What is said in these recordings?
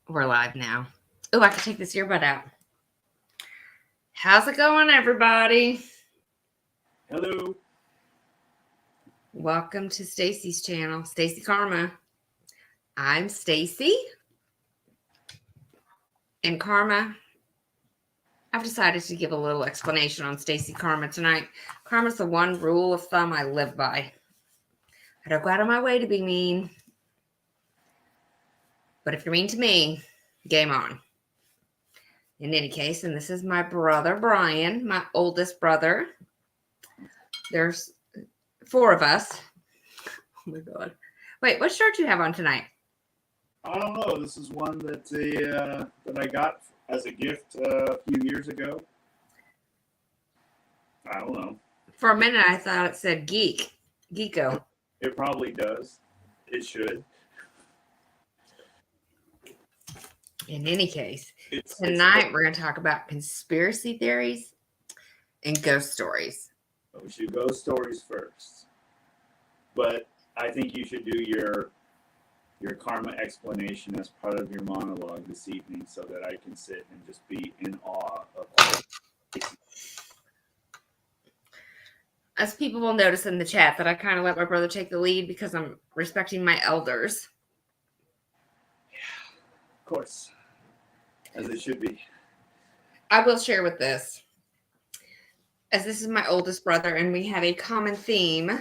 We're live now. Oh, I can take this earbud out. How's it going, everybody? Hello. Welcome to Stacy's channel, Stacy Karma. I'm Stacy. And Karma, I've decided to give a little explanation on Stacy Karma tonight. Karma's the one rule of thumb I live by. I don't go out of my way to be mean. But if you're mean to me, game on. In any case, and this is my brother, Brian, my oldest brother. There's 4 of us. Oh my God. Wait, what shirt do you have on tonight? I don't know. This is one that I got as a gift a few years ago. I don't know. For a minute, I thought it said geek. Geeko. It probably does. It should. In any case, tonight we're going to talk about conspiracy theories and ghost stories. We should go stories first. But I think you should do your karma explanation as part of your monologue this evening so that I can sit and just be in awe of all. As people will notice in the chat that I kind of let my brother take the lead because I'm respecting my elders. Yeah, of course. As it should be. I will share with this. As this is my oldest brother and we have a common theme.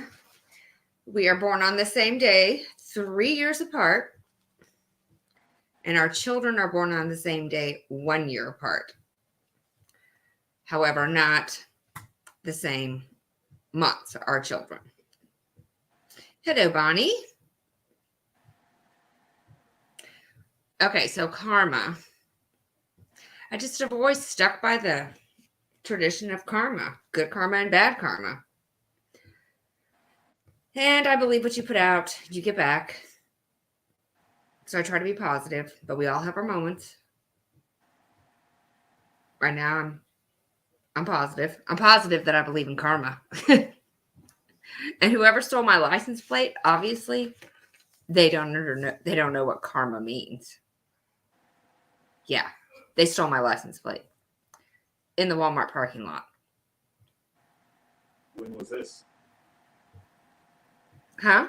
We are born on the same day, 3 years apart. And our children are born on the same day, 1 year apart. However, not the same months, our children. Hello, Bonnie. Okay, so karma. I just have always stuck by the tradition of karma, good karma and bad karma. And I believe what you put out, you get back. So I try to be positive, but we all have our moments. Right now, I'm positive. I'm positive that I believe in karma. And whoever stole my license plate, obviously, they don't know what karma means. Yeah, they stole my license plate in the Walmart parking lot. When was this? Huh?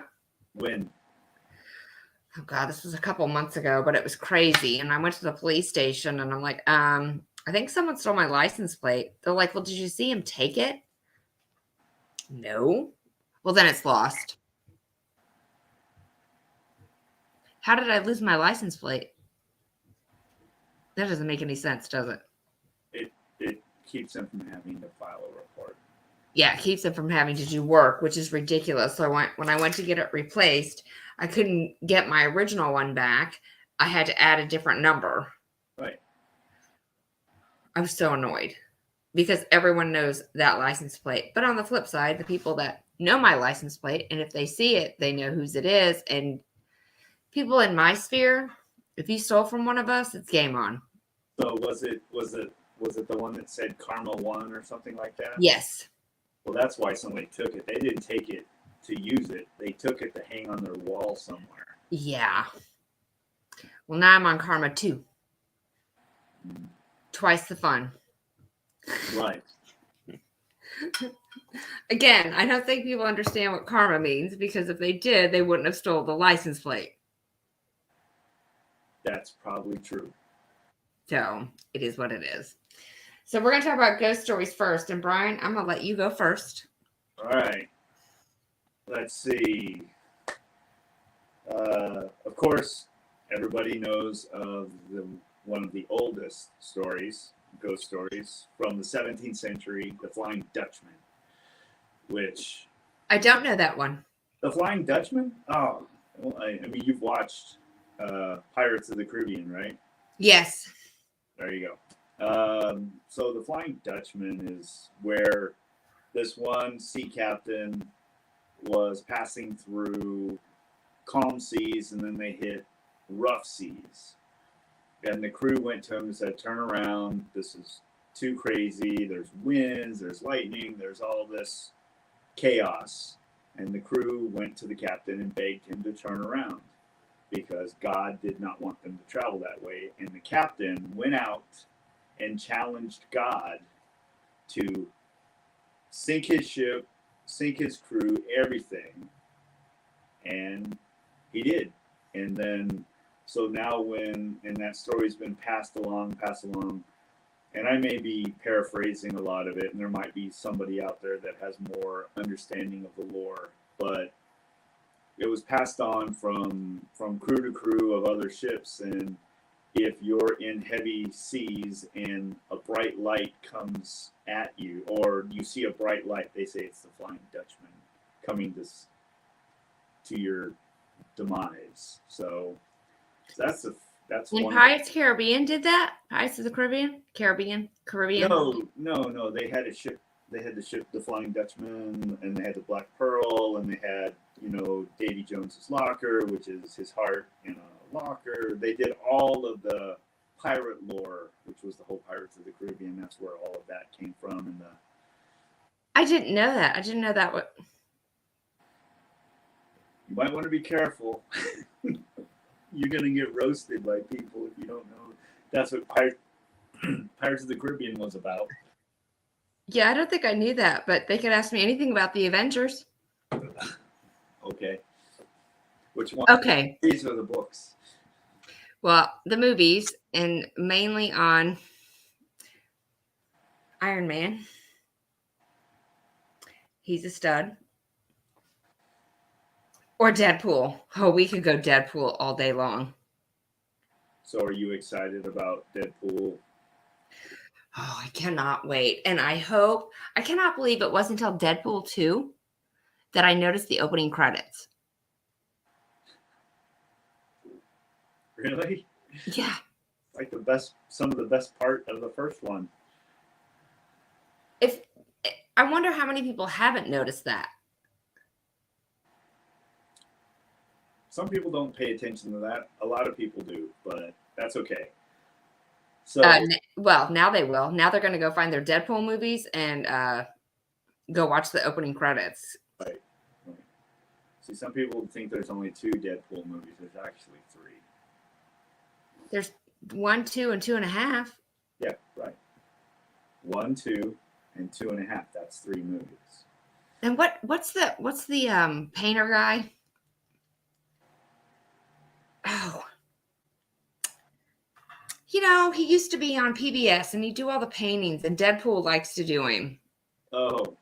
When? Oh God, this was a couple months ago, but it was crazy. And I went to the police station and I'm like, I think someone stole my license plate. They're like, well, did you see him take it? No. Well, then it's lost. How did I lose my license plate? That doesn't make any sense, does it? It keeps them from having to file a report. Yeah, it keeps them from having to do work, which is ridiculous. So when I went to get it replaced, I couldn't get my original one back. I had to add a different number. Right. I was so annoyed because everyone knows that license plate. But on the flip side, the people that know my license plate, and if they see it, they know whose it is. And people in my sphere, if you stole from one of us, it's game on. So was it the one that said Karma 1 or something like that? Yes. Well, that's why somebody took it. They didn't take it to use it. They took it to hang on their wall somewhere. Yeah. Well, now I'm on Karma 2. Twice the fun. Right. Again, I don't think people understand what karma means because if they did, they wouldn't have stole the license plate. That's probably true. So it is what it is. So we're going to talk about ghost stories first. And Brian, I'm going to let you go first. All right. Let's see. Of course, everybody knows of one of the oldest stories, ghost stories, from the 17th century, the Flying Dutchman, which... I don't know that one. The Flying Dutchman? Oh, well, I mean, you've watched Pirates of the Caribbean, right? Yes. There you go. So the Flying Dutchman is where this one sea captain was passing through calm seas and then they hit rough seas. And the crew went to him and said, turn around. This is too crazy. There's winds, there's lightning, there's all this chaos. And the crew went to the captain and begged him to turn around. because God did not want them to travel that way. And the captain went out and challenged God to sink his ship, sink his crew, everything. And he did. And then, so now and that story's been passed along, and I may be paraphrasing a lot of it, and there might be somebody out there that has more understanding of the lore, but it was passed on from crew to crew of other ships. And if you're in heavy seas and a bright light comes at you, or you see a bright light, they say it's the Flying Dutchman coming to your demise. So that's When one. Pirates Caribbean did that, Pirates of the Caribbean. No. They had a ship. They had the ship, the Flying Dutchman, and they had the Black Pearl, and they had, Davy Jones's locker, which is his heart in a locker. They did all of the pirate lore, which was the whole Pirates of the Caribbean. That's where all of that came from. And I didn't know that. I didn't know that. What? You might want to be careful. You're gonna get roasted by people if you don't know. That's what Pirates of the Caribbean was about. Yeah, I don't think I knew that, but they could ask me anything about the Avengers. Okay. Which one? Okay. These are the books. Well, the movies, and mainly on Iron Man. He's a stud. Or Deadpool. Oh, we could go Deadpool all day long. So are you excited about Deadpool? Oh, I cannot wait. And I cannot believe it wasn't until Deadpool 2 that I noticed the opening credits. Really? Yeah. Like some of the best part of the first one. I wonder how many people haven't noticed that. Some people don't pay attention to that. A lot of people do, but that's okay. So, well, now they will. Now they're going to go find their Deadpool movies and go watch the opening credits. Right. See, some people think there's only 2 Deadpool movies. There's actually 3. There's 1, 2, and 2.5. Yeah, right. 1, 2, and 2.5. That's 3 movies. And what's the painter guy? Oh, he used to be on PBS and he'd do all the paintings, and Deadpool likes to do him. Oh,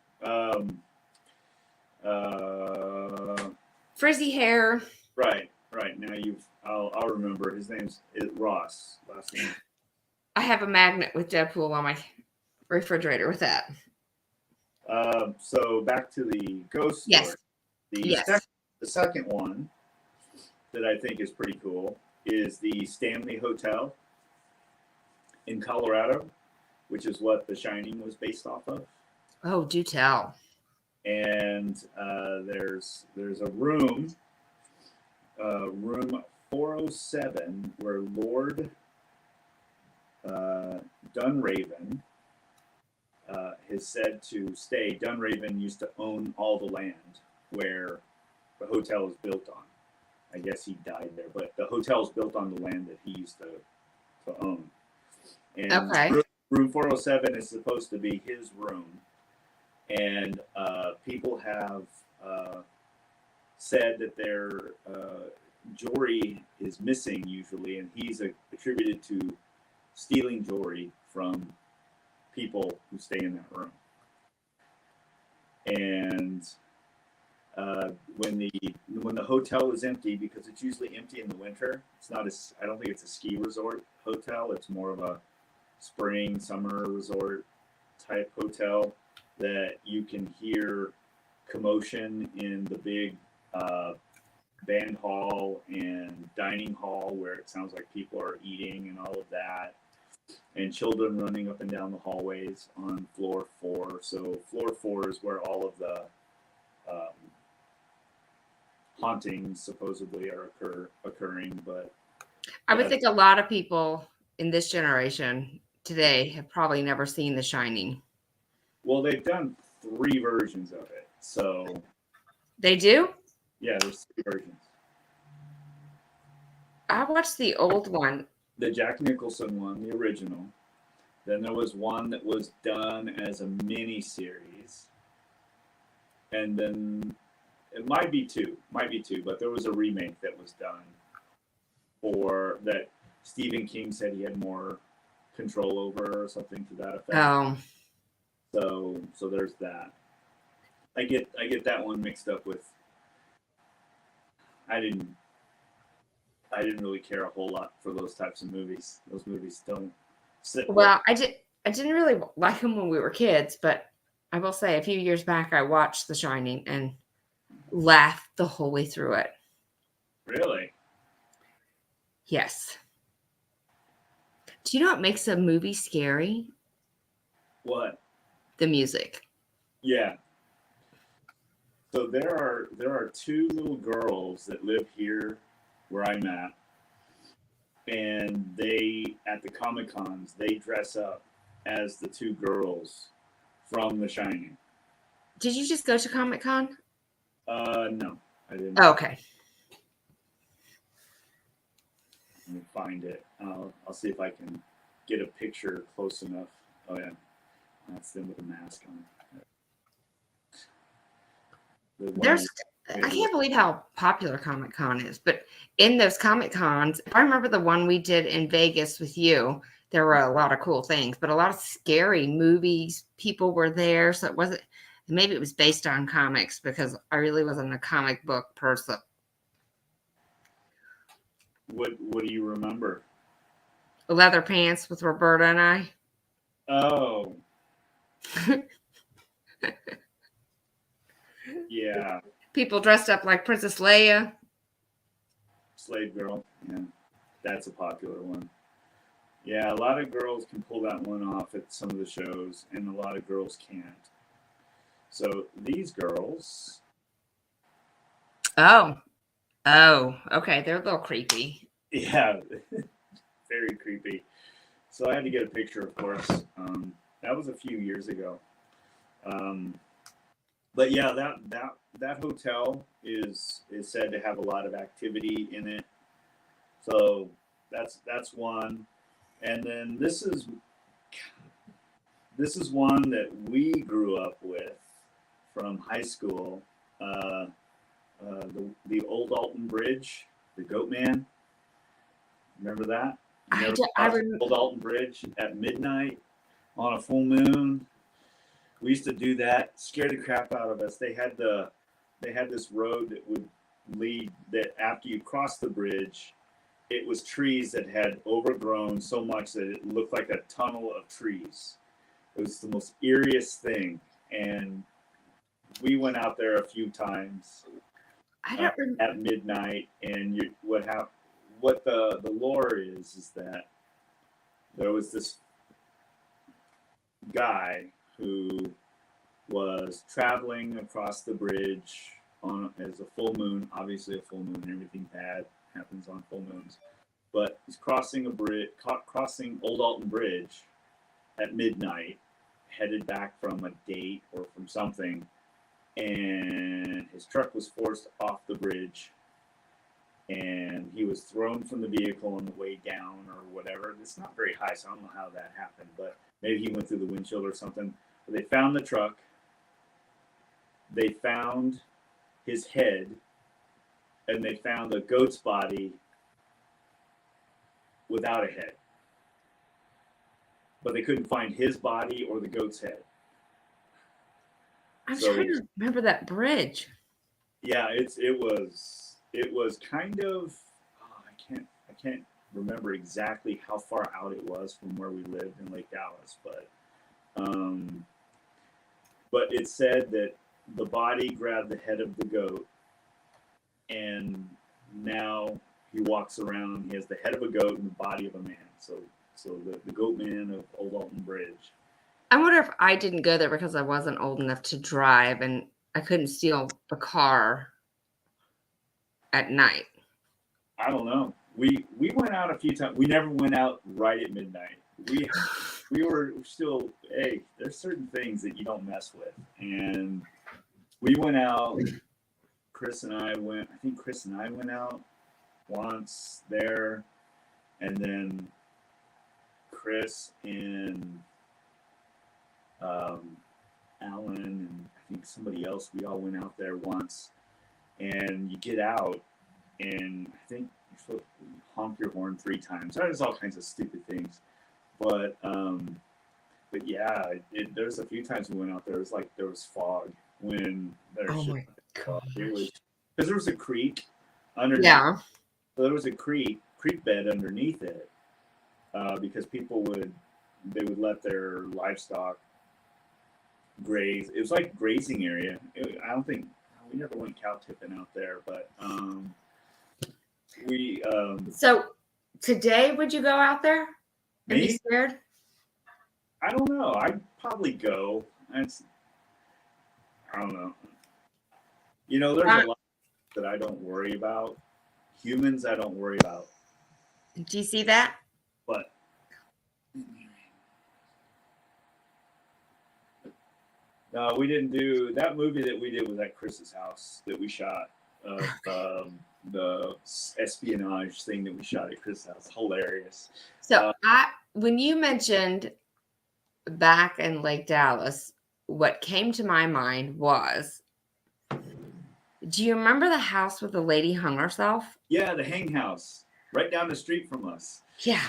frizzy hair. Right. Now I'll remember. His name's Ross. Last name. I have a magnet with Deadpool on my refrigerator with that. So back to the ghost story. Yes. The second one that I think is pretty cool is the Stanley Hotel in Colorado, which is what The Shining was based off of. Oh, do tell. And there's a room 407, where Lord Dunraven is said to stay. Dunraven used to own all the land where the hotel is built on. I guess he died there, but the hotel is built on the land that he used to own. And okay. Room 407 is supposed to be his room. And people have said that their jewelry is missing usually, and he's attributed to stealing jewelry from people who stay in that room. And when the hotel is empty, because it's usually empty in the winter, I don't think it's a ski resort hotel. It's more of a spring, summer resort type hotel, that you can hear commotion in the big band hall and dining hall, where it sounds like people are eating and all of that, and children running up and down the hallways on floor 4. So floor 4 is where all of the hauntings supposedly are occurring. But I would think a lot of people in this generation today have probably never seen The Shining. Well, they've done 3 versions of it. So they do? Yeah, there's 3 versions. I watched the old one. The Jack Nicholson one, the original. Then there was one that was done as a mini series, and then it might be two, but there was a remake that was done for that. Stephen King said he had more control over, or something to that effect. Oh, So there's that. I get that one mixed up with. I didn't really care a whole lot for those types of movies. Those movies don't sit well, I didn't really like them when we were kids, but I will say a few years back I watched The Shining and laughed the whole way through it. Really? Yes. Do you know what makes a movie scary? What? The music. Yeah. So there are two little girls that live here where I'm at, and they at the Comic Cons they dress up as the two girls from The Shining. Did you just go to Comic Con? No, I didn't. Oh, okay. Let me find it. I'll see if I can get a picture close enough. Oh yeah, that's them with a mask on. I can't believe how popular Comic Con is, but in those Comic Cons, I remember the one we did in Vegas with you. There were a lot of cool things, but a lot of scary movies. People were there, so it wasn't. Maybe it was based on comics because I really wasn't a comic book person. What do you remember? Leather Pants with Roberta and I. Oh. Yeah. People dressed up like Princess Leia. Slave Girl. Yeah. That's a popular one. Yeah, a lot of girls can pull that one off at some of the shows, and a lot of girls can't. So these girls. Oh, okay. They're a little creepy. Yeah, very creepy. So I had to get a picture, of course. That was a few years ago. But yeah, that hotel is said to have a lot of activity in it. So that's one. And then this is one that we grew up with from high school. The old Alton Bridge, the Goat Man. Remember that? Old Alton Bridge at midnight on a full moon. We used to do that. Scared the crap out of us. They had this road that would lead that after you cross the bridge, it was trees that had overgrown so much that it looked like a tunnel of trees. It was the most eeriest thing, and we went out there a few times at midnight. And what the lore is that there was this guy who was traveling across the bridge as a full moon. Obviously, a full moon. Everything bad happens on full moons. But he's crossing crossing Old Alton Bridge at midnight, headed back from a date or from something, and his truck was forced off the bridge, and he was thrown from the vehicle on the way down or whatever. It's not very high, so I don't know how that happened, but maybe he went through the windshield or something. But they found the truck. They found his head, and they found a goat's body without a head. But they couldn't find his body or the goat's head. I'm trying to remember that bridge. Yeah, it was kind of I can't remember exactly how far out it was from where we lived in Lake Dallas, but it said that the body grabbed the head of the goat, and now he walks around. He has the head of a goat and the body of a man. So the Goat Man of Old Alton Bridge. I wonder if I didn't go there because I wasn't old enough to drive and I couldn't steal the car at night. I don't know. We went out a few times. We never went out right at midnight. We were still, hey, there's certain things that you don't mess with. And we went out. I think Chris and I went out once there, and then Chris and Alan and I think somebody else. We all went out there once, and you get out, and I think you're supposed to honk your horn 3 times. There's all kinds of stupid things, but yeah, there's a few times we went out there. It was like there was fog when there's Oh just my fog. It was gosh. because there was a creek underneath. Yeah. So there was a creek bed underneath it because people would let their livestock graze. It was like grazing area. I don't think we never went cow tipping out there, but we So today, would you go out there and be me. scared? I don't know. I'd probably go. I don't know. You know, there's a lot that I don't worry about. Humans, I don't worry about. Do you see that? But no, we didn't do that movie that we did was at Chris's house that we shot. The espionage thing that we shot at Chris's house. Hilarious. So when you mentioned back in Lake Dallas, what came to my mind was, do you remember the house where the lady hung herself? Yeah, the hang house right down the street from us. Yeah.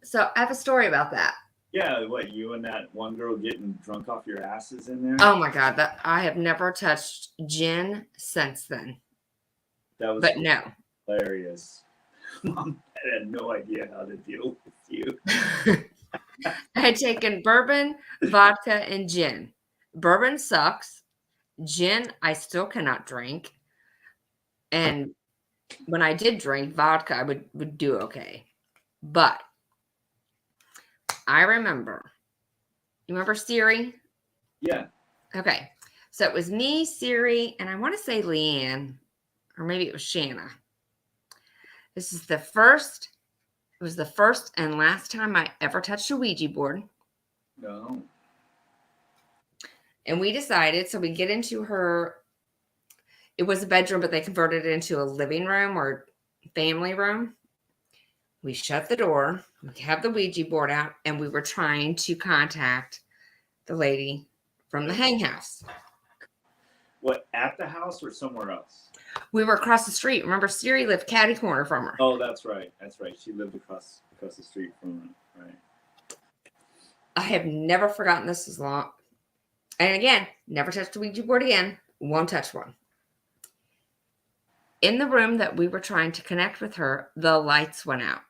So I have a story about that. Yeah, what, you and that one girl getting drunk off your asses in there? Oh my God, that I have never touched gin since then. That was But no. hilarious. Mom had no idea how to deal with you. I had taken bourbon, vodka, and gin. Bourbon sucks. Gin, I still cannot drink. And when I did drink vodka, I would do okay. But I remember. You remember Siri? Yeah. Okay. So it was me, Siri, and I want to say Leanne, or maybe it was Shanna. This is the first. It was the first and last time I ever touched a Ouija board. No. And we decided, so we get into her, it was a bedroom, but they converted it into a living room or family room. We shut the door, we have the Ouija board out, and we were trying to contact the lady from the hang house. What, at the house or somewhere else? We were across the street. Remember, Siri lived catty corner from her. Oh, that's right. That's right. She lived across the street from it. Right. I have never forgotten this as long. And again, never touched a Ouija board again. Won't touch one. In the room that we were trying to connect with her, the lights went out.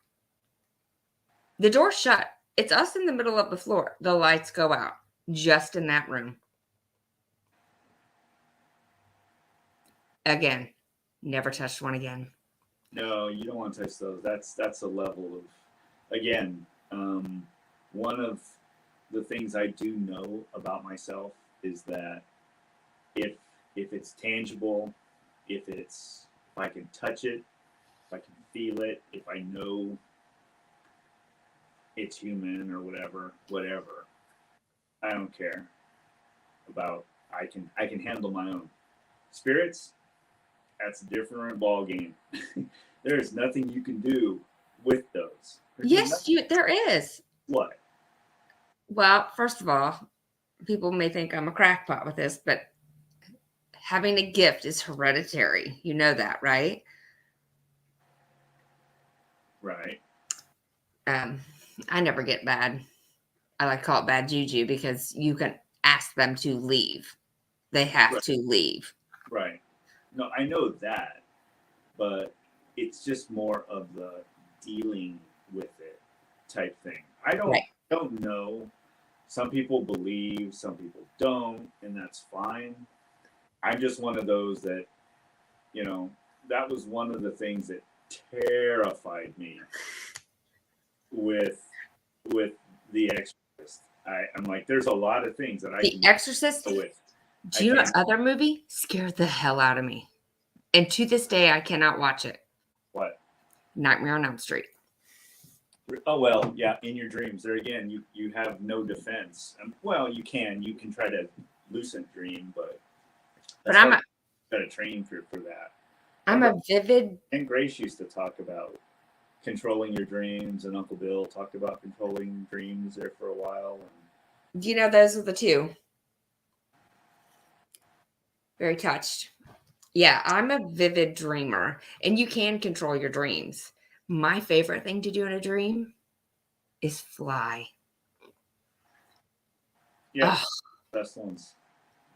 The door shut. It's us in the middle of the floor. The lights go out just in that room. Again, never touched one again. No, you don't want to touch those. That's a level of, again, one of the things I do know about myself is that if it's tangible, if I can touch it, if I can feel it, if I know it's human or whatever, I don't care about. I can handle my own. Spirits, that's a different ball game. There is nothing you can do with those. Yes, there is. What? Well, first of all, people may think I'm a crackpot with this, but having a gift is hereditary. You know that, right? Right. I never get bad. I like to call it bad juju because you can ask them to leave. They have to leave. Right. No, I know that, but it's just more of the dealing with it type thing. I don't know. Some people believe, some people don't, and that's fine. I'm just one of those that, that was one of the things that terrified me with The Exorcist. I'm like, there's a lot of things that The Exorcist. Do you know what other movie scared the hell out of me? And to this day, I cannot watch it. What? Nightmare on Elm Street. Oh, well, yeah, in your dreams. There again, you have no defense. Well, you can try to lucid dream, but I'm got to train for that. I'm a vivid. And Grace used to talk about controlling your dreams, and Uncle Bill talked about controlling dreams there for a while. And You know, those are the two. Very touched. Yeah, I'm a vivid dreamer, and you can control your dreams. My favorite thing to do in a dream is fly. yeah, Oh, best ones.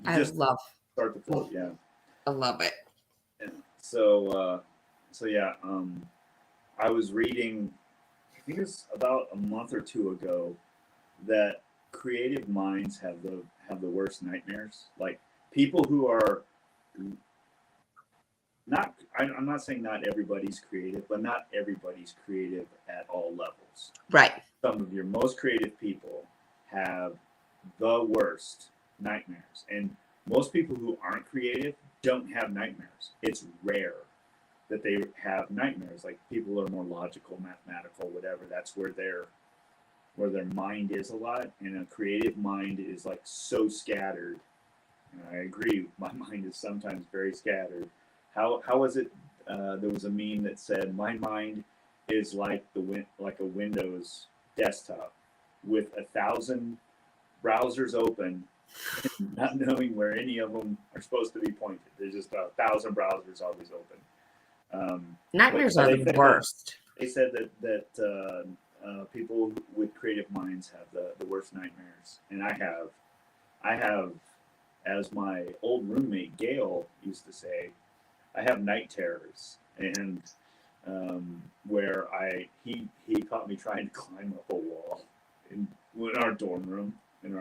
You I just love, start to float. Yeah. I love it. And so yeah. I was reading. I think it was about a month or two ago that creative minds have the worst nightmares. Like people who are not. I'm not saying not everybody's creative, but not everybody's creative at all levels. Right. Some of your most creative people have the worst nightmares, and most people who aren't creative don't have nightmares. It's rare that they have nightmares. Like people are more logical, mathematical, whatever. That's where their mind is a lot, and a creative mind is like so scattered. And I agree, my mind is sometimes very scattered. How was it? There was a meme that said, "My mind is like like a Windows desktop with 1,000 browsers open, not knowing where any of them are supposed to be pointed. There's just 1,000 browsers always open." Nightmares but are the worst. They said that people with creative minds have the worst nightmares, and I have, as my old roommate Gail used to say, I have night terrors, and where he caught me trying to climb up a wall in our dorm room in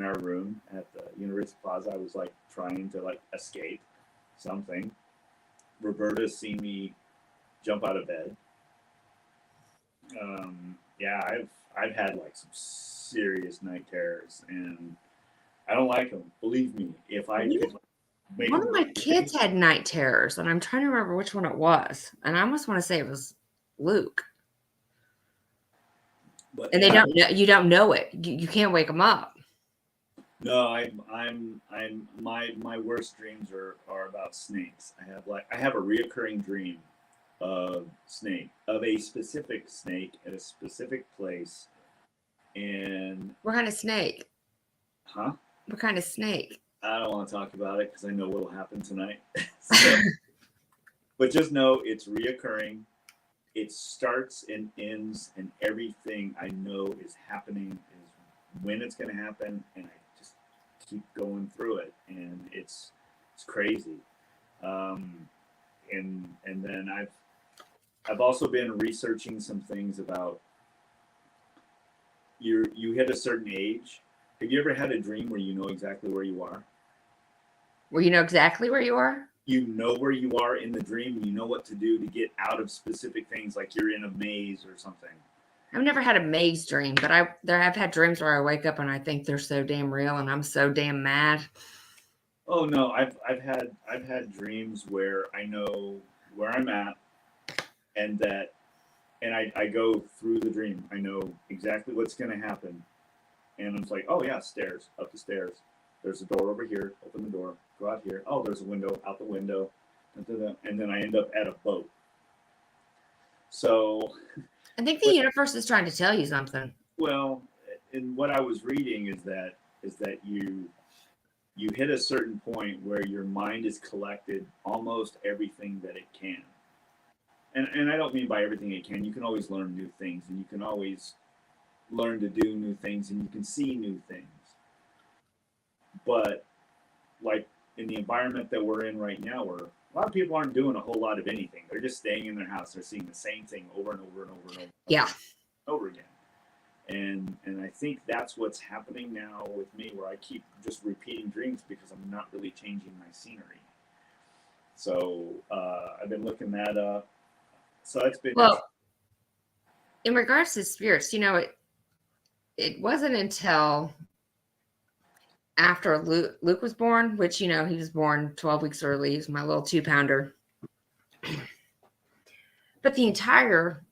our room at the University Plaza. I was like trying to like escape something. Roberta's seen me jump out of bed. Yeah, I've had like some serious night terrors, and I don't like them. Believe me, if I could make One them of my go kids had night terrors, and I'm trying to remember which one it was. And I almost want to say it was Luke. but And they don't know, you don't know it. You can't wake them up. No, I'm my worst dreams are about snakes. I have a reoccurring dream of a specific snake at a specific place, and What kind of snake? huh? What kind of snake? I don't want to talk about it because I know what'll happen tonight. So, but just know it's reoccurring. It starts and ends, and everything I know is happening is when it's going to happen, and I just keep going through it, and it's crazy. And then I've also been researching some things about you hit a certain age. Have you ever had a dream where you know exactly where you are? Well, you know exactly where you are? You know where you are in the dream, and you know what to do to get out of specific things, like you're in a maze or something. I've never had a maze dream, but I've had dreams where I wake up and I think they're so damn real and I'm so damn mad. Oh no, I've had dreams where I know where I'm at, and I go through the dream. I know exactly what's going to happen, and I'm like, oh yeah, stairs, up the stairs. There's a door over here. Open the door. Go out here. Oh, there's a window. Out the window. And then I end up at a boat. So, I think the universe is trying to tell you something. well, and what I was reading is that you hit a certain point where your mind has collected almost everything that it can. And I don't mean by everything it can. You can always learn new things, and you can always learn to do new things, and you can see new things. But like in the environment that we're in right now, where a lot of people aren't doing a whole lot of anything. They're just staying in their house. They're seeing the same thing over and over and over and over. Yeah. Over again. And I think that's what's happening now with me, where I keep just repeating dreams because I'm not really changing my scenery. So I've been looking that up. So it's been in regards to spirits, you know, it wasn't until after Luke was born, which, you know, he was born 12 weeks early. He's my little 2-pounder. But the entire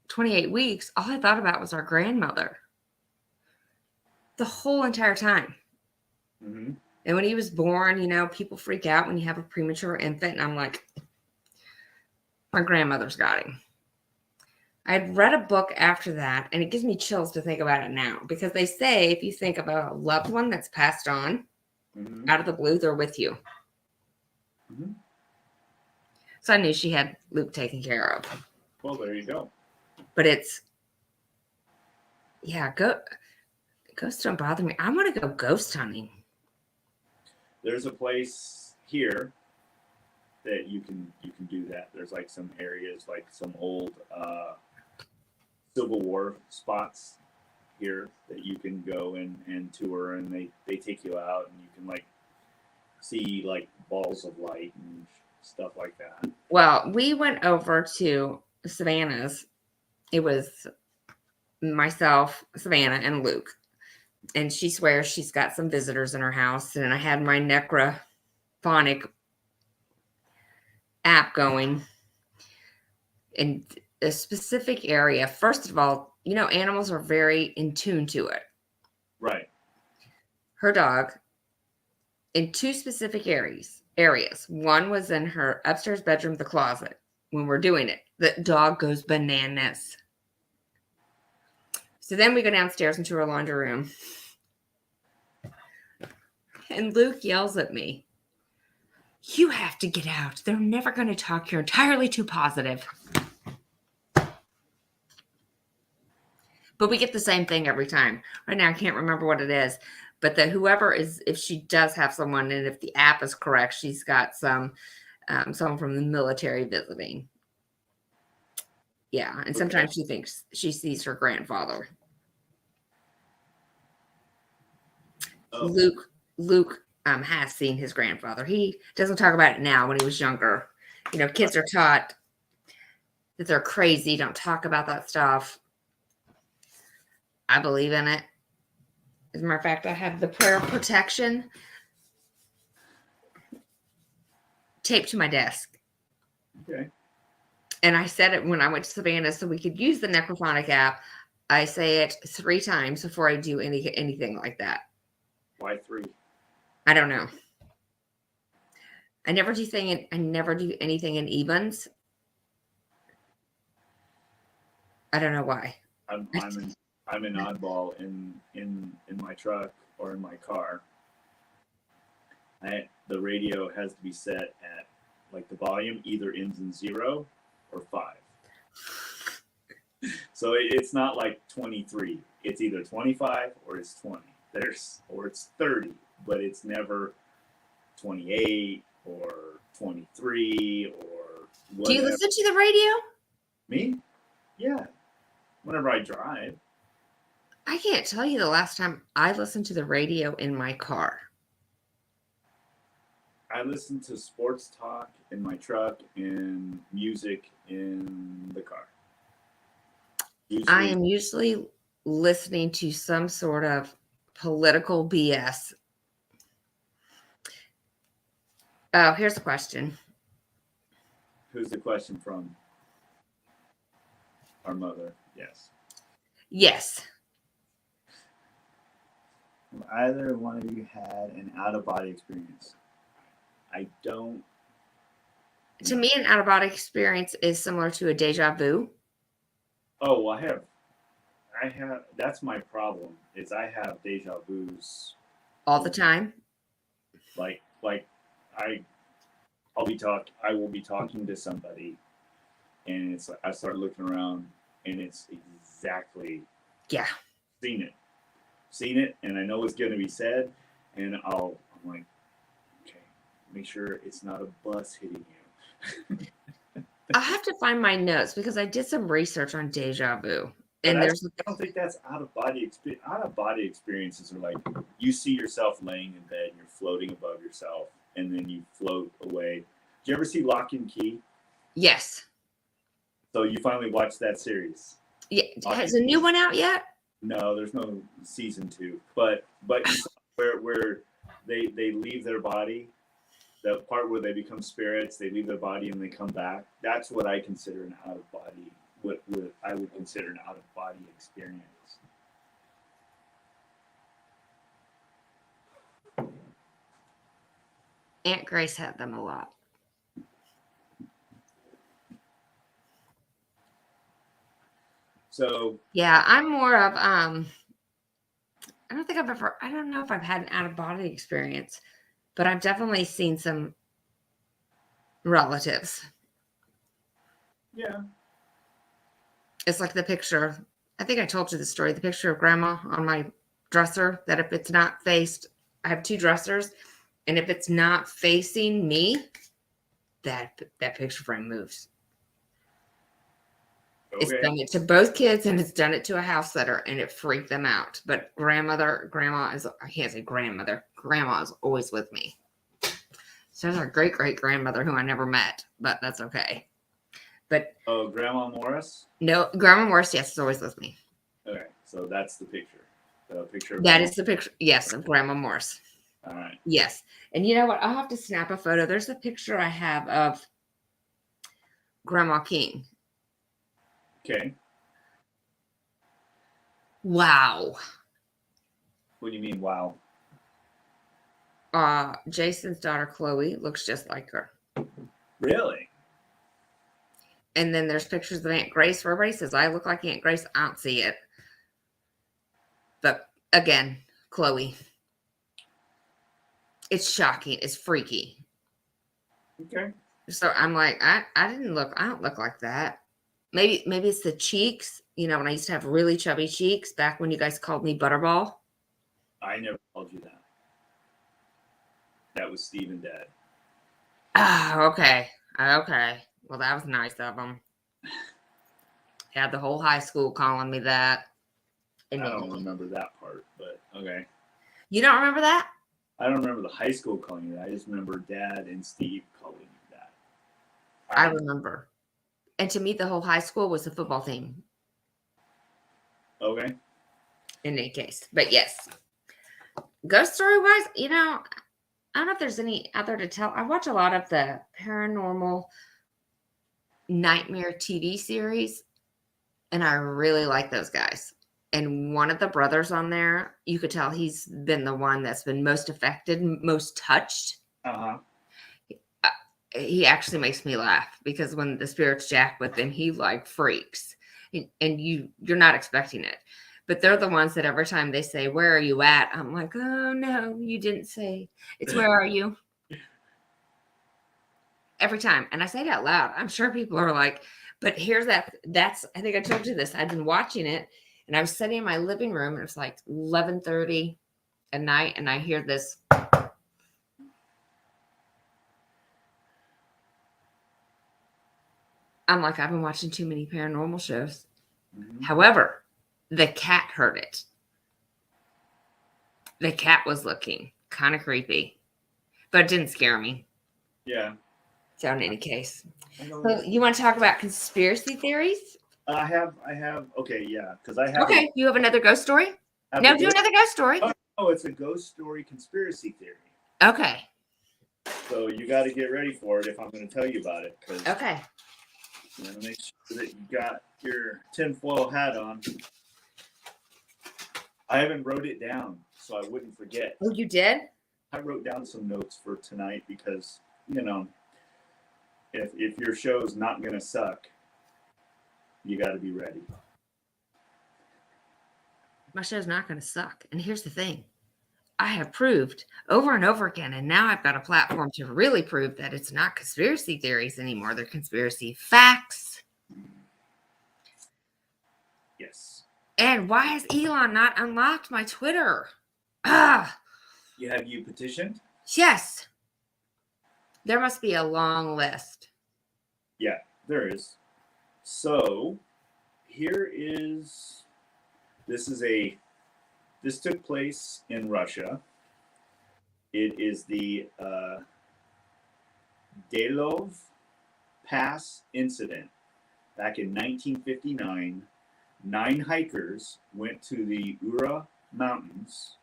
28 weeks, all I thought about was our grandmother. The whole entire time. Mm-hmm. And when he was born, you know, people freak out when you have a premature infant. And I'm like, My grandmother's got him. I had read a book after that, and it gives me chills to think about it now because they say if you think of a loved one that's passed on out of the blue, they're with you. Mm-hmm. So I knew she had Luke taken care of. Well, there you go. But it's, yeah, ghosts don't bother me. I want to go ghost hunting. There's a place here that you can do that. There's like some areas, like some old Civil War spots here that you can go and tour, and they take you out, and you can like see like balls of light and stuff like that. Well, we went over to Savannah's. It was myself, Savannah, and Luke. And she swears she's got some visitors in her house. And I had my necrophonic app going in a specific area. First of all, you know, animals are very in tune to it. Right. Her dog, in two specific areas. One was in her upstairs bedroom, the closet. When we're doing it, the dog goes bananas. So then we go downstairs into her laundry room. And Luke yells at me, "You have to get out. They're never going to talk. You're entirely too positive." But we get the same thing every time. Right now, I can't remember what it is. But that whoever is, if she does have someone, and if the app is correct, she's got someone from the military visiting. Yeah, and sometimes she thinks she sees her grandfather. Oh. Luke has seen his grandfather. He doesn't talk about it now. When he was younger, you know, kids are taught that they're crazy. Don't talk about that stuff. I believe in it. As a matter of fact, I have the prayer of protection taped to my desk. Okay. And I said it when I went to Savannah so we could use the necrophonic app. I say it 3 times before I do anything like that. Why 3? I don't know. I never do anything in evens. I don't know why. I'm an oddball in my truck or in my car. The radio has to be set at like the volume either ends in 0 or 5. So it's not like 23. It's either 25 or it's 20. Or it's 30, but it's never 28 or 23 or whatever. Do you listen to the radio? Me? Yeah. Whenever I drive. I can't tell you the last time I listened to the radio in my car. I listen to sports talk in my truck and music in the car. I am usually listening to some sort of political BS. Oh, here's a question. Who's the question from? Our mother, yes. Yes. Either one of you had an out-of-body experience? I don't. To me, an out-of-body experience is similar to a deja vu. Oh, well, I have. That's my problem. Is I have deja vus all the time. Like I will be talking to somebody, and it's like I start looking around, and it's exactly seen it, and I know what's going to be said, and I'm like, okay, make sure it's not a bus hitting you. I'll have to find my notes because I did some research on deja vu. And I don't think that's out of body experience. Out of body experiences are like you see yourself laying in bed and you're floating above yourself, and then you float away. Did you ever see Lock and Key? Yes. So you finally watched that series? Yeah. Has a new one out yet? No, there's no season 2. But where they leave their body, the part where they become spirits, they leave their body and they come back. That's what I consider an out of body. What I would consider an out of body experience. Aunt Grace had them a lot. So Yeah, I'm more of I don't know if I've had an out of body experience, but I've definitely seen some relatives. yeah, It's like the picture. I think I told you the story. The picture of grandma on my dresser. That if it's not faced, I have two dressers, and if it's not facing me, that picture frame moves. It's okay. done it to both kids, and it's done it to a house sitter, and it freaked them out. But grandma is, I can't say grandmother. Grandma is always with me. So there's our great grandmother who I never met, but that's okay. But Oh, Grandma Morris. no, Grandma Morris, yes, is always with me. Okay, so that's the picture. The picture of That Grandma. is the picture, yes, of Grandma Morris. All right. Yes. And you know what? I'll have to snap a photo. There's a picture I have of Grandma King. Okay. Wow. What do you mean? Wow. Jason's daughter Chloe looks just like her. Really? And then there's pictures of Aunt Grace where everybody says I look like Aunt Grace. I don't see it. But again, Chloe. It's shocking. It's freaky. Okay. So I'm like, I don't look like that. Maybe it's the cheeks. You know, when I used to have really chubby cheeks back when you guys called me Butterball. I never called you that. That was Steve and Dad. Oh, okay. Okay. Well, that was nice of them. Had the whole high school calling me that. And I don't remember that part, but okay. you don't remember that? I don't remember the high school calling you that. I just remember Dad and Steve calling you that. I remember. And to me, the whole high school was the football team. Okay. In any case. But yes. Ghost story wise, you know, I don't know if there's any out there to tell. I watch a lot of the paranormal nightmare TV series, and I really like those guys. And one of the brothers on there, you could tell he's been the one that's been most affected, most touched. Uh-huh. He actually makes me laugh because when the spirits jack with him, he like freaks, and you're not expecting it. But they're the ones that every time they say, "Where are you at?" I'm like, "Oh no, you didn't say. It's where are you?" Every time, and I say it out loud. I'm sure people are like, "But here's that." That's I think I told you this. I'd been watching it, and I was sitting in my living room, and it was like 11:30 at night, and I hear this. I'm like, I've been watching too many paranormal shows. Mm-hmm. However, the cat heard it. The cat was looking kind of creepy, but it didn't scare me. Yeah. So in any case, so you want to talk about conspiracy theories? I have. Okay, yeah, because I have. Okay, you have another ghost story? Have No, a do ghost- another ghost story. Oh, it's a ghost story conspiracy theory. Okay. So you got to get ready for it if I'm going to tell you about it. Because Okay. you got to make sure that you got your tinfoil hat on. I haven't wrote it down, so I wouldn't forget. Oh, you did? I wrote down some notes for tonight because, you know, if your show's not going to suck, you got to be ready. My show's not going to suck. And here's the thing. I have proved over and over again, and now I've got a platform to really prove that it's not conspiracy theories anymore. They're conspiracy facts. Yes. And why has Elon not unlocked my Twitter? Ah, Have you petitioned? yes. There must be a long list. Yeah, there is. So here is, this took place in Russia. It is the Delov Pass incident. Back in 1959, 9 hikers went to the Ura Mountains,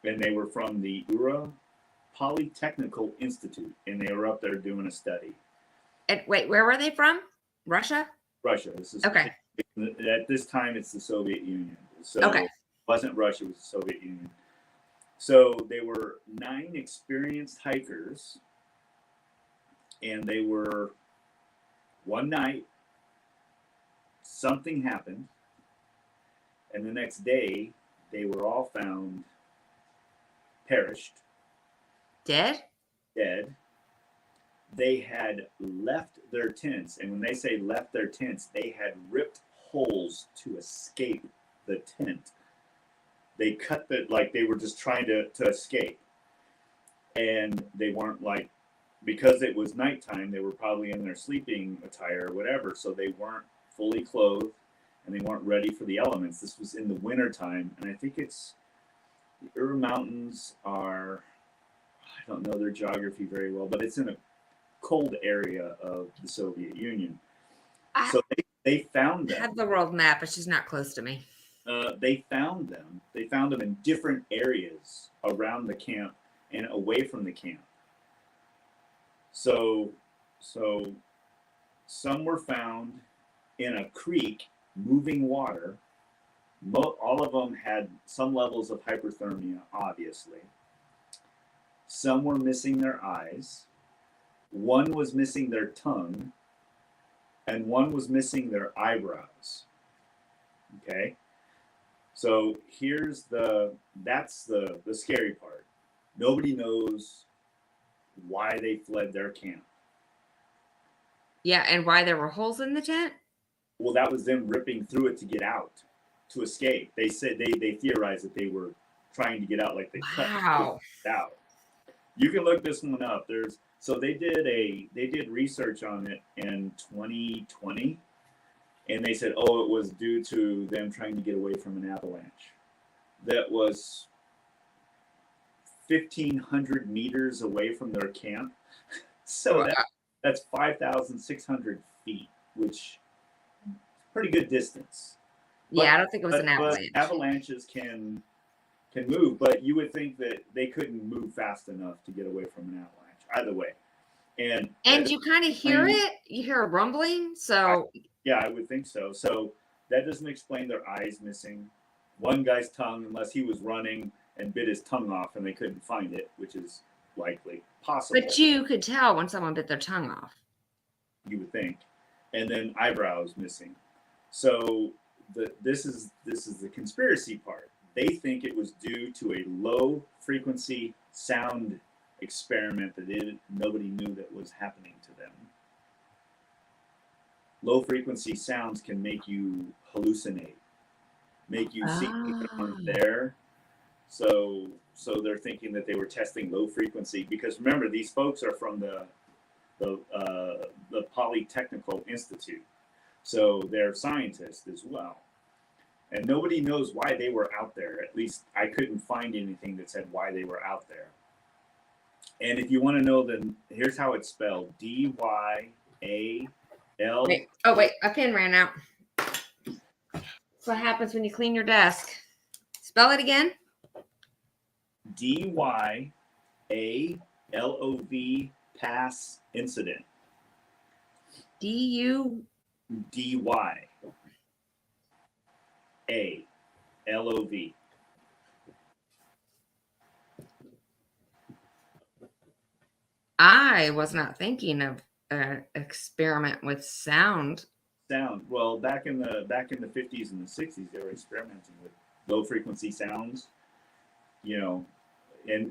and they were from the Ura Polytechnical Institute, and they were up there doing a study. And wait, where were they from? Russia? Russia. This is Okay. At this time, it's the Soviet Union. So Okay. it wasn't Russia, it was the Soviet Union. So they were 9 experienced hikers, and they were one night something happened, and the next day they were all found perished, Dead? dead. They had left their tents, and when they say left their tents, they had ripped holes to escape the tent. They cut the, like they were just trying to escape, and they weren't, like, because it was nighttime, they were probably in their sleeping attire or whatever, so they weren't fully clothed and they weren't ready for the elements. This was in the wintertime, and I think it's the Ural Mountains are, I don't know their geography very well, but it's in a cold area of the Soviet Union. I So they found them. have the world map, but she's not close to me. They found them. They found them in different areas around the camp and away from the camp. So some were found in a creek, moving water. All of them had some levels of hyperthermia, obviously. Some were missing their eyes. One was missing their tongue. And one was missing their eyebrows. Okay? So that's the scary part. Nobody knows why they fled their camp. Yeah, and why there were holes in the tent? Well, that was them ripping through it to get out, to escape. They said they theorized that they were trying to get out, like they cut it out. You can look this one up. They did research on it in 2020, and they said, oh, it was due to them trying to get away from an avalanche. That was 1,500 meters away from their camp. So that's 5,600 feet, which is pretty good distance. Yeah, I don't think it was an avalanche. But avalanches can move, but you would think that they couldn't move fast enough to get away from an avalanche. Either way. And you kind of hear it. You hear a rumbling. So yeah, I would think so. So that doesn't explain their eyes missing. One guy's tongue, unless he was running and bit his tongue off and they couldn't find it, which is likely possible. But you could tell when someone bit their tongue off. You would think. And then eyebrows missing. So this is the conspiracy part. They think it was due to a low frequency sound experiment that nobody knew that was happening to them. Low frequency sounds can make you hallucinate, make you see things that aren't there. So they're thinking that they were testing low frequency, because remember, these folks are from the Polytechnical Institute, so they're scientists as well. And nobody knows why they were out there. At least I couldn't find anything that said why they were out there. And if you want to know, then here's how it's spelled: DYAL. Wait, a pen ran out. That's what happens when you clean your desk. Spell it again. DYALOV pass incident. DYALOV. I was not thinking of an experiment with sound. Well, back in the 50s and the 60s, they were experimenting with low frequency sounds, and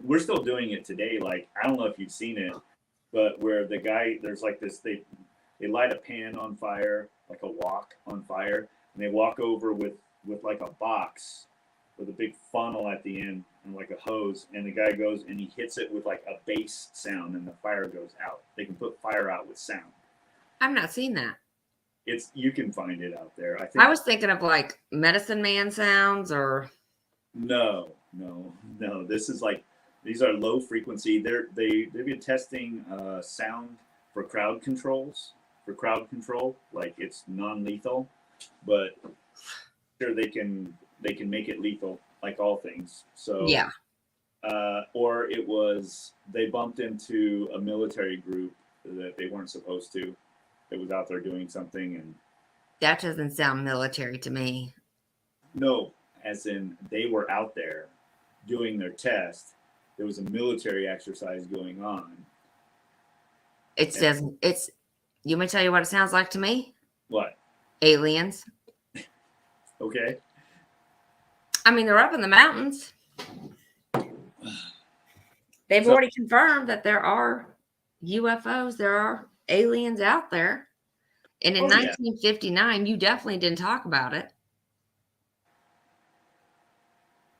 we're still doing it today. Like, I don't know if you've seen it, but where the guy, there's like this, they light a pan on fire, like a wok on fire, and they walk over with like a box with a big funnel at the end and like a hose, and the guy goes and he hits it with like a bass sound, and the fire goes out. They can put fire out with sound. I've not seen that. You can find it out there. I was thinking of like Medicine Man sounds or. No. This is like, these are low frequency. They've been testing sound for crowd control. Like, it's non-lethal, but sure they can make it lethal, like all things. So yeah. Or it was, they bumped into a military group that they weren't supposed to. It was out there doing something, and that doesn't sound military to me. No, as in they were out there doing their test. There was a military exercise going on. You want me to tell you what it sounds like to me? What? Aliens. Okay. I mean, they're up in the mountains. They've So already confirmed that there are UFOs, there are aliens out there. And in oh yeah. 1959, you definitely didn't talk about it.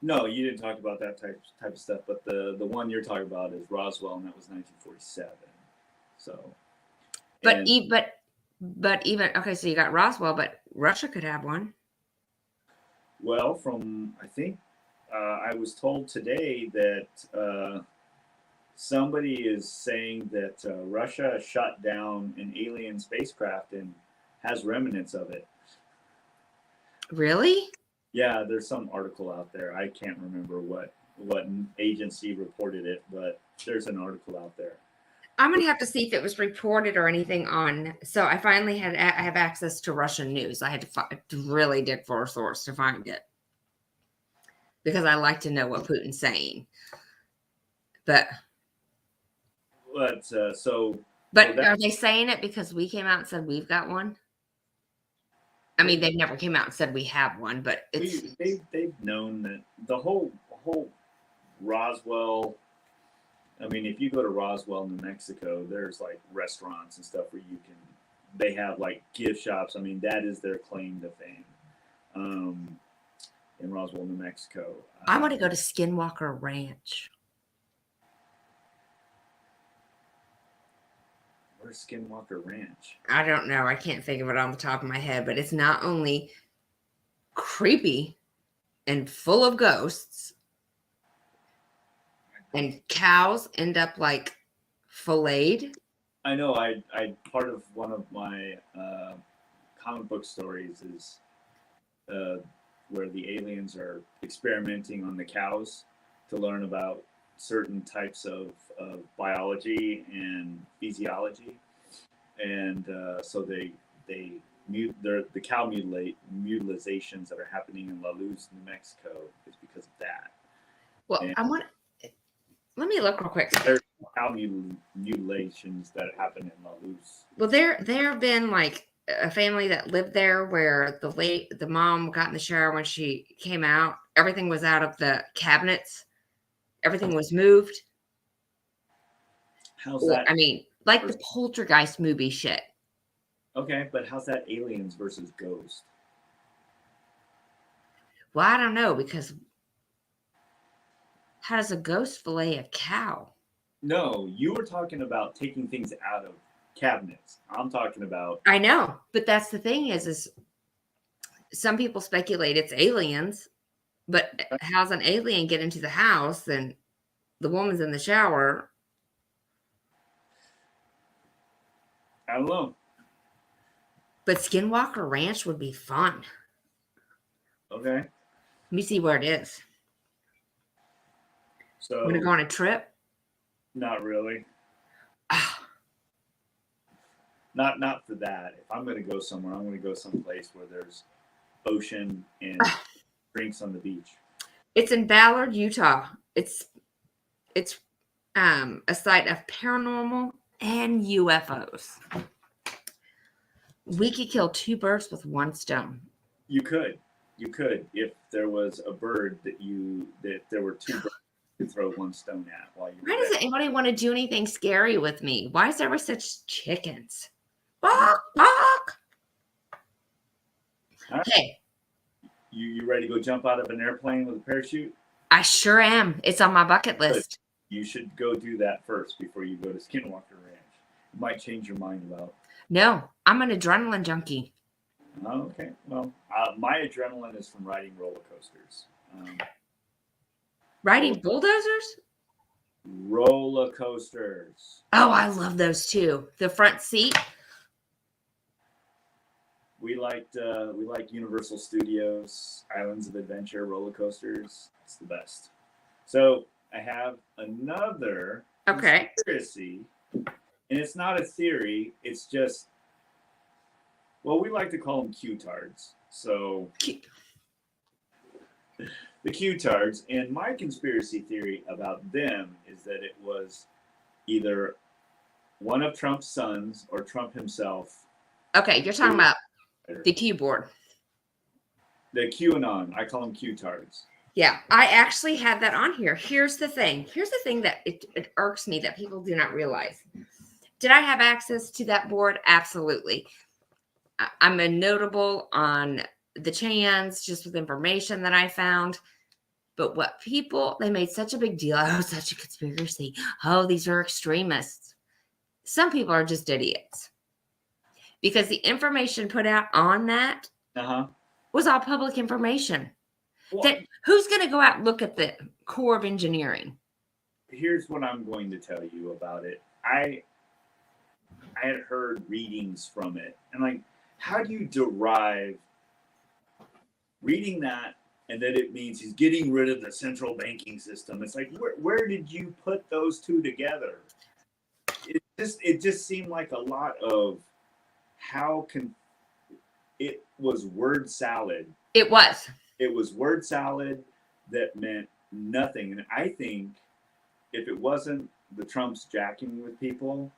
No, you didn't talk about that type of stuff, but the one you're talking about is Roswell, and that was 1947. So, But and even okay, so you got Roswell, but Russia could have one. well, from I think I was told today that somebody is saying that Russia shot down an alien spacecraft and has remnants of it. Really? Yeah, there's some article out there. I can't remember what agency reported it, but there's an article out there. I'm gonna have to see if it was reported or anything on. So I finally I have access to Russian news. I had to really dig for a source to find it because I like to know what Putin's saying. But So are they saying it because we came out and said we've got one? I mean, they've never came out and said we have one, but they've known that the whole Roswell. I mean, if you go to Roswell, New Mexico, there's like restaurants and stuff where you can. They have like gift shops. I mean, that is their claim to fame. In Roswell, New Mexico. I want to go to Skinwalker Ranch. Where's Skinwalker Ranch? I don't know. I can't think of it on the top of my head, but it's not only creepy and full of ghosts, and cows end up like filleted. I know. I part of one of my comic book stories is where the aliens are experimenting on the cows to learn about certain types of biology and physiology, and so the cow mutilations that are happening in La Luz, New Mexico, is because of that. Well, and let me look real quick. There's cow mutilations that happen in La Luz. Well, there have been like a family that lived there where the mom got in the shower when she came out. Everything was out of the cabinets. Everything was moved. How's that? I mean, like the Poltergeist movie shit. Okay, but how's that aliens versus ghosts? Well, I don't know, because how does a ghost fillet a cow? No, you were talking about taking things out of cabinets. I'm talking about. I know, but that's the thing is some people speculate it's aliens, but how's an alien get into the house and the woman's in the shower? I don't know. But Skinwalker Ranch would be fun. Okay. Let me see where it is. So. Want to go on a trip? Not really. Not for that. If I'm going to go somewhere, I'm going to go someplace where there's ocean and drinks on the beach. It's in Ballard, Utah. It's a site of paranormal and UFOs. We could kill two birds with one stone. You could if there was a bird that there were two birds to throw one stone at while you. Why doesn't anybody want to do anything scary with me? Why is there always such chickens? Bark, bark. Right. Hey, you ready to go jump out of an airplane with a parachute? I sure am. It's on my bucket list. You should go do that first before you go to Skinwalker Ranch. It might change your mind about. No, I'm an adrenaline junkie. Oh, okay. Well, my adrenaline is from riding roller coasters. Riding bulldozers? Roller coasters. Oh, I love those too. The front seat. We like Universal Studios, Islands of Adventure roller coasters. It's the best. So I have another conspiracy, and it's not a theory. It's just, well, we like to call them Q-tards. So the Q-tards, and my conspiracy theory about them is that it was either one of Trump's sons or Trump himself. Okay, you're talking about the keyboard. The QAnon. I call them Q-tards. Yeah, I actually had that on here. Here's the thing. Here's the thing that it irks me that people do not realize. Did I have access to that board? Absolutely. I'm a notable on the Chans just with information that I found. But what people, they made such a big deal. Oh, such a conspiracy. Oh, these are extremists. Some people are just idiots. Because the information put out on that was all public information. Well, That who's going to go out and look at the Corps of Engineering? here's what I'm going to tell you about it. I had heard readings from it, and like, how do you derive reading that and that it means he's getting rid of the central banking system? It's like, where did you put those two together? It just seemed like a lot of it was word salad. It was. It was word salad that meant nothing. And I think if it wasn't the Trumps jacking with people,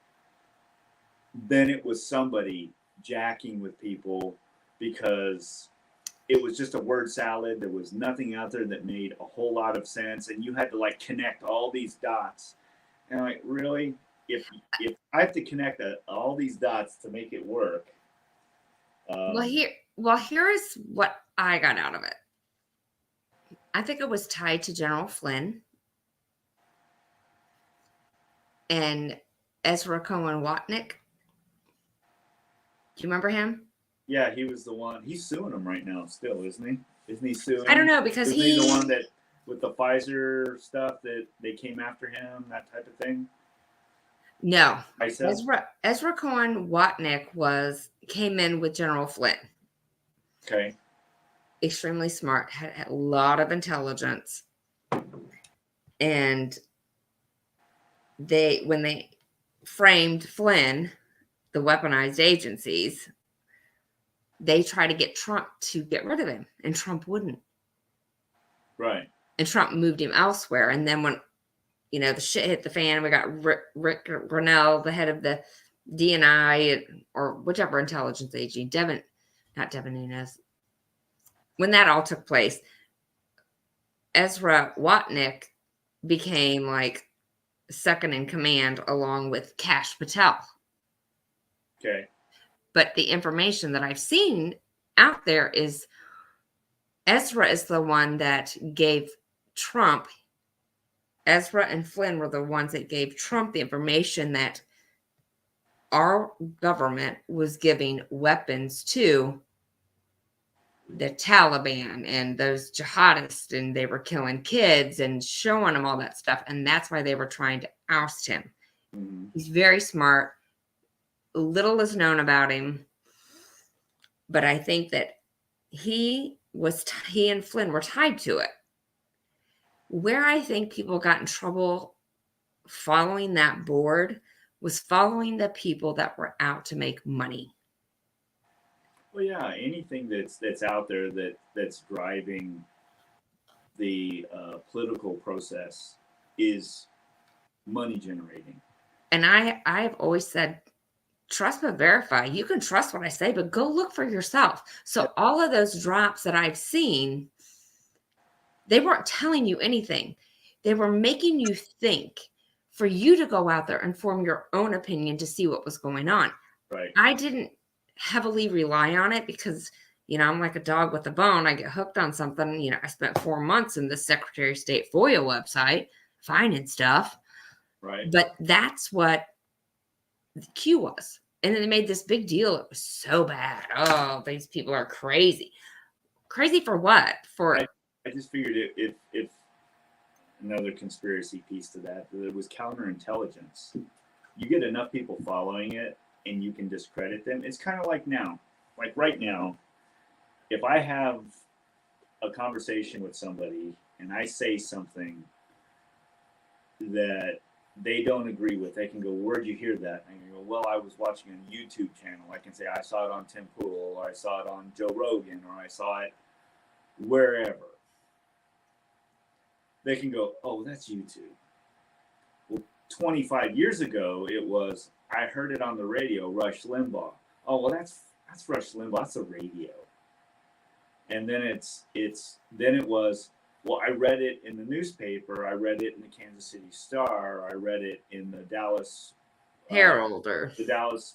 then it was somebody jacking with people because it was just a word salad. There was nothing out there that made a whole lot of sense. And you had to like connect all these dots. And like, really? If I have to connect all these dots to make it work. Here is what I got out of it. I think it was tied to General Flynn and Ezra Cohen Watnick. Do you remember him? Yeah, he was the one. He's suing him right now still, isn't he? Isn't he suing? I don't know because isn't he the one that with the Pfizer stuff that they came after him, that type of thing? No. Ezra Cohen Watnick came in with General Flynn. Okay. Extremely smart, had a lot of intelligence. And when they framed Flynn, the weaponized agencies, they tried to get Trump to get rid of him, and Trump wouldn't. Right. And Trump moved him elsewhere. And then when, the shit hit the fan, we got Rick Grenell, the head of the DNI or whichever intelligence agency, not Devin Nunes. When that all took place, Ezra Watnick became like second in command along with Kash Patel. Okay. But the information that I've seen out there is Ezra is the one that gave Trump, Ezra and Flynn were the ones that gave Trump the information that our government was giving weapons to the Taliban and those jihadists, and they were killing kids and showing them all that stuff. And that's why they were trying to oust him. Mm-hmm. He's very smart. Little is known about him. But I think that he and Flynn were tied to it. Where I think people got in trouble following that board was following the people that were out to make money. Well, yeah, anything that's out there that's driving the political process is money generating. And I've always said, trust but verify. You can trust what I say, but go look for yourself. So all of those drops that I've seen, they weren't telling you anything. They were making you think for you to go out there and form your own opinion to see what was going on. Right. I didn't heavily rely on it because, I'm like a dog with a bone. I get hooked on something. I spent 4 months in the Secretary of State FOIA website finding stuff. Right. But that's what the Q was. And then they made this big deal. It was so bad. Oh, these people are crazy. Crazy for what? I just figured if another conspiracy piece to that it was counterintelligence. You get enough people following it and you can discredit them. It's kind of like now. Like right now, if I have a conversation with somebody and I say something that they don't agree with, they can go, "Where'd you hear that?" And I can go, "Well, I was watching a YouTube channel." I can say, "I saw it on Tim Pool, or I saw it on Joe Rogan, or I saw it wherever." They can go, "Oh, that's YouTube." Well, 25 years ago, it was, I heard it on the radio, Rush Limbaugh. Oh, well, that's Rush Limbaugh. That's the radio. and then it was, well, I read it in the newspaper, I read it in the Kansas City Star, I read it in Harold or the Dallas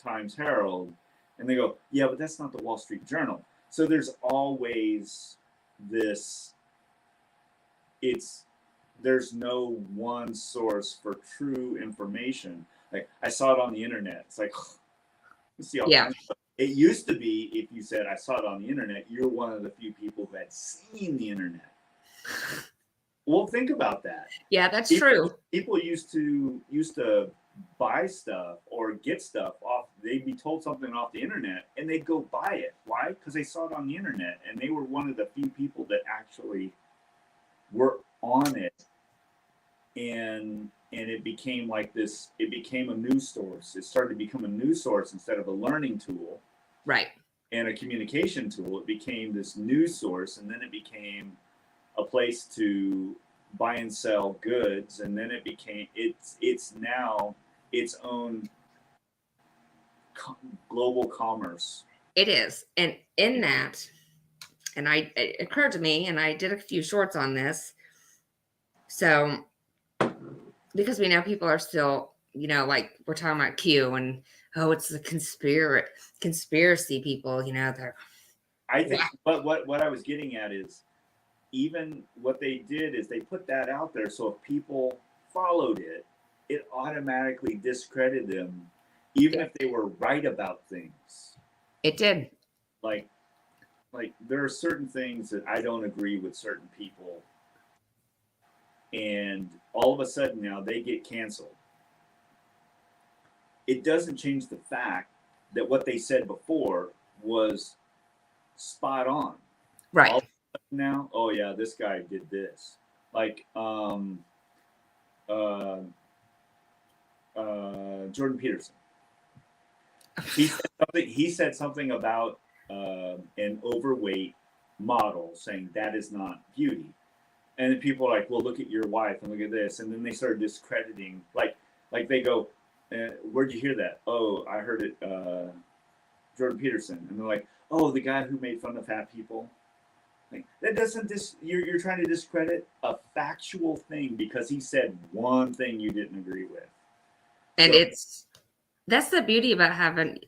Times Herald, and they go, yeah, but that's not the Wall Street Journal. So there's always this. There's no one source for true information. Like, I saw it on the internet. It's like, you see all kinds of stuff. It used to be, if you said I saw it on the internet, you're one of the few people who had seen the internet. Well, think about that. Yeah, that's true. People used to buy stuff or get stuff off. They'd be told something off the internet, and they'd go buy it. Why? Because they saw it on the internet, and they were one of the few people that actually were on it. And it became like this. It became a news source. It started to become a news source instead of a learning tool, right? And a communication tool. It became this news source, and then it became a place to buy and sell goods, and then it's now its own global commerce. It is, and in that, and it occurred to me, and I did a few shorts on this. So, because we know people are still, like we're talking about Q, and it's the conspiracy people, I think, but what I was getting at is, even what they did is they put that out there, so if people followed it, it automatically discredited them, even if they were right about things. It did. Like there are certain things that I don't agree with certain people, and all of a sudden now they get canceled. It doesn't change the fact that what they said before was spot on. Right. Now, oh yeah, this guy did this. Like Jordan Peterson. He said something about an overweight model, saying that is not beauty. And then people are like, well, look at your wife and look at this. And then they started discrediting, like they go, where'd you hear that? Oh, I heard it, Jordan Peterson. And they're like, oh, the guy who made fun of fat people. Like, that doesn't you're trying to discredit a factual thing because he said one thing you didn't agree with. And that's the beauty about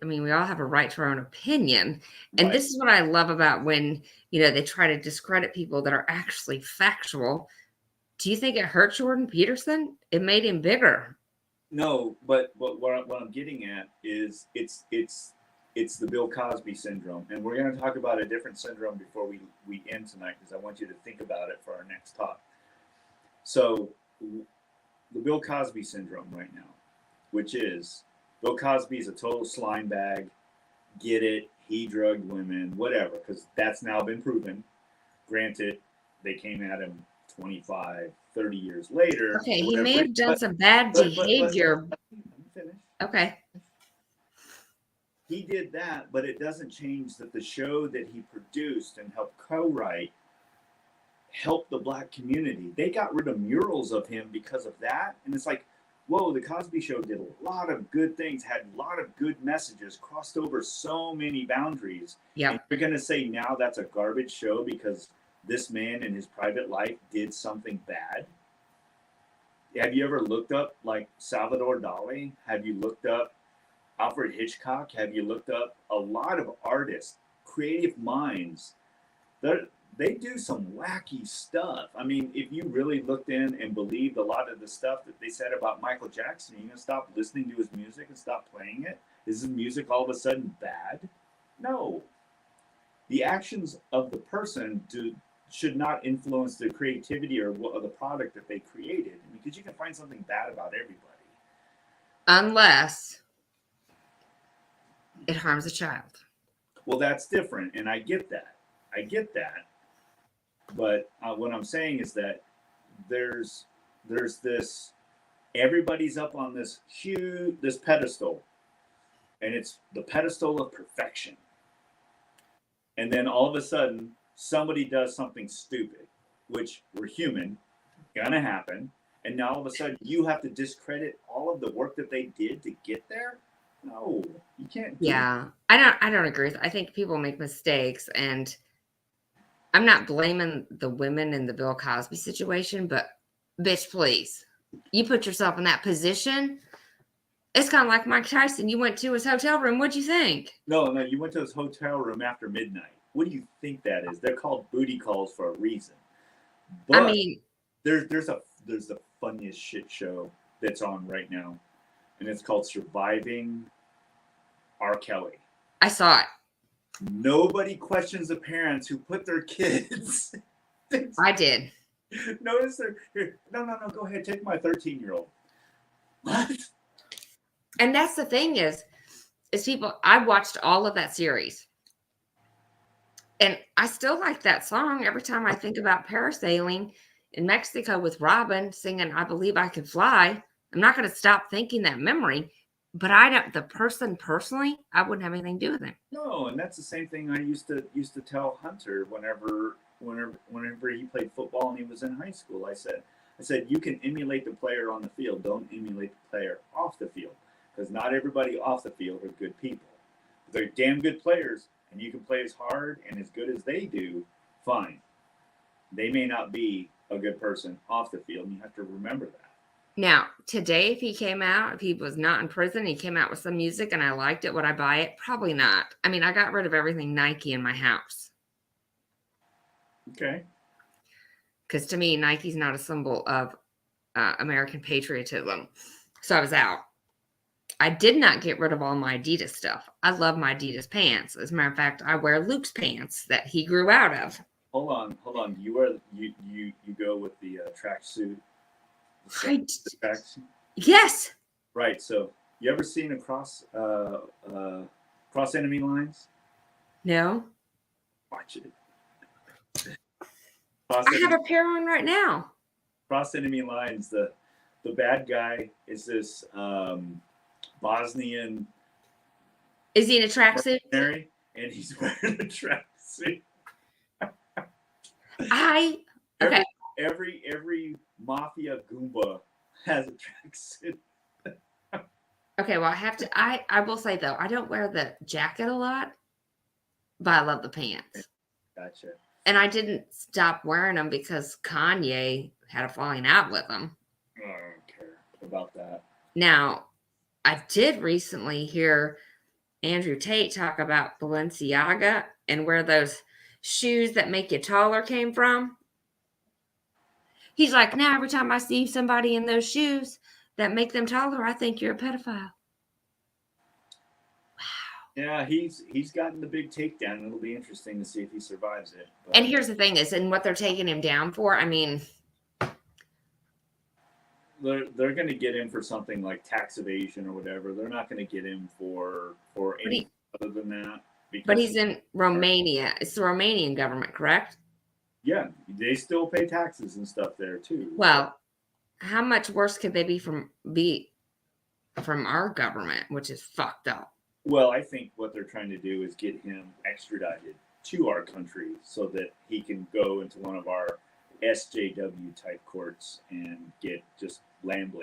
we all have a right to our own opinion. And right. This is what I love about when, they try to discredit people that are actually factual. Do you think it hurt Jordan Peterson? It made him bigger. No, but what I'm getting at is it's the Bill Cosby syndrome. And we're going to talk about a different syndrome before we end tonight, because I want you to think about it for our next talk. So the Bill Cosby syndrome right now, which is Bill Cosby is a total slime bag. Get it? He drugged women, whatever, because that's now been proven. Granted, they came at him 25, 30 years later. Okay, he may have done some bad behavior. Let me finish. Okay. He did that, but it doesn't change that the show that he produced and helped co-write helped the Black community. They got rid of murals of him because of that. And it's like, whoa, the Cosby Show did a lot of good things, had a lot of good messages, crossed over so many boundaries. Yeah. And you're going to say now that's a garbage show because this man in his private life did something bad? Have you ever looked up like Salvador Dali? Have you looked up Alfred Hitchcock? Have you looked up a lot of artists, creative minds? They do some wacky stuff. I mean, if you really looked in and believed a lot of the stuff that they said about Michael Jackson, are you going to stop listening to his music and stop playing it? Is his music all of a sudden bad? No. The actions of the person should not influence the creativity or the product that they created, because you can find something bad about everybody. Unless it harms a child. Well, that's different, and I get that. But what I'm saying is that there's this, everybody's up on this pedestal, and it's the pedestal of perfection. And then all of a sudden, somebody does something stupid, which we're human, gonna happen. And now all of a sudden, you have to discredit all of the work that they did to get there. No, you can't. Yeah, I don't agree with. I think people make mistakes, and I'm not blaming the women in the Bill Cosby situation, but bitch, please. You put yourself in that position. It's kind of like Mike Tyson. You went to his hotel room. What'd you think? No, you went to his hotel room after midnight. What do you think that is? They're called booty calls for a reason. But I mean, there's the funniest shit show that's on right now, and it's called Surviving R. Kelly. I saw it. Nobody questions the parents who put their kids. I did. Notice they're here. No, go ahead, take my 13-year-old. What? And that's the thing is people, I watched all of that series. And I still like that song every time I think about parasailing in Mexico with Robin singing I Believe I Can Fly. I'm not going to stop thinking that memory, but I don't, the person personally, I wouldn't have anything to do with him. No, and that's the same thing I used to tell Hunter whenever he played football and he was in high school. I said you can emulate the player on the field, don't emulate the player off the field, because not everybody off the field are good people. They're damn good players, and you can play as hard and as good as they do, fine. They may not be a good person off the field, and you have to remember that. Now, today, if he came out, if he was not in prison, he came out with some music and I liked it, would I buy it? Probably not. I mean, I got rid of everything Nike in my house. Okay. Because to me, Nike's not a symbol of American patriotism. So I was out. I did not get rid of all my Adidas stuff. I love my Adidas pants. As a matter of fact, I wear Luke's pants that he grew out of. Hold on. You go with the tracksuit. Yes. Right. So you ever seen cross enemy lines? No. Watch it. I have a pair on right now. Cross enemy lines. The bad guy is this Bosnian. Is he in a tracksuit? And he's wearing a tracksuit. Okay. Every mafia goomba has a tracksuit. Okay, well, I will say though, I don't wear the jacket a lot, but I love the pants. Gotcha. And I didn't stop wearing them because Kanye had a falling out with them. I don't care about that. Now, I did recently hear Andrew Tate talk about Balenciaga and where those shoes that make you taller came from. He's like, now every time I see somebody in those shoes that make them taller, I think you're a pedophile. Wow. Yeah, he's gotten the big takedown. It'll be interesting to see if he survives it. But, and here's the thing is, and what they're taking him down for, I mean, they're going to get him for something like tax evasion or whatever. They're not going to get him for anything other than that. But he's in Romania. It's the Romanian government, correct? Yeah, they still pay taxes and stuff there too. Well, how much worse could they be from our government, which is fucked up? Well, I think what they're trying to do is get him extradited to our country so that he can go into one of our SJW type courts and get just land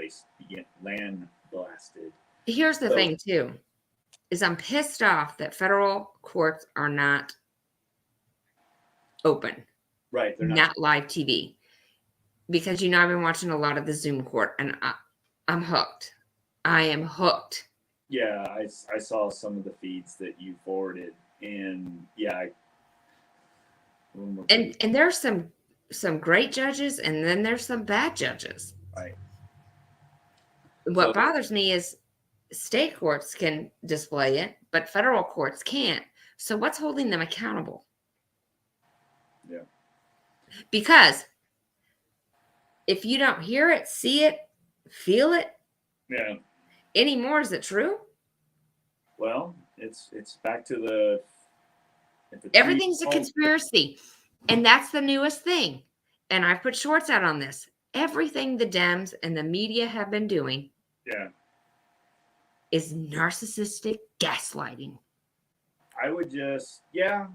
blasted. Here's the thing too, is I'm pissed off that federal courts are not open. Right. They're not live TV. Because I've been watching a lot of the Zoom court and I'm hooked. I am hooked. Yeah, I saw some of the feeds that you forwarded, and yeah, and there's some great judges, and then there's some bad judges. Right. What bothers me is state courts can display it, but federal courts can't. So what's holding them accountable? Yeah. Because if you don't hear it, see it, feel it, yeah, anymore, is it true? Well, it's back to everything's a conspiracy, and that's the newest thing. And I've put shorts out on this. Everything the Dems and the media have been doing, is narcissistic gaslighting. I would just, yeah.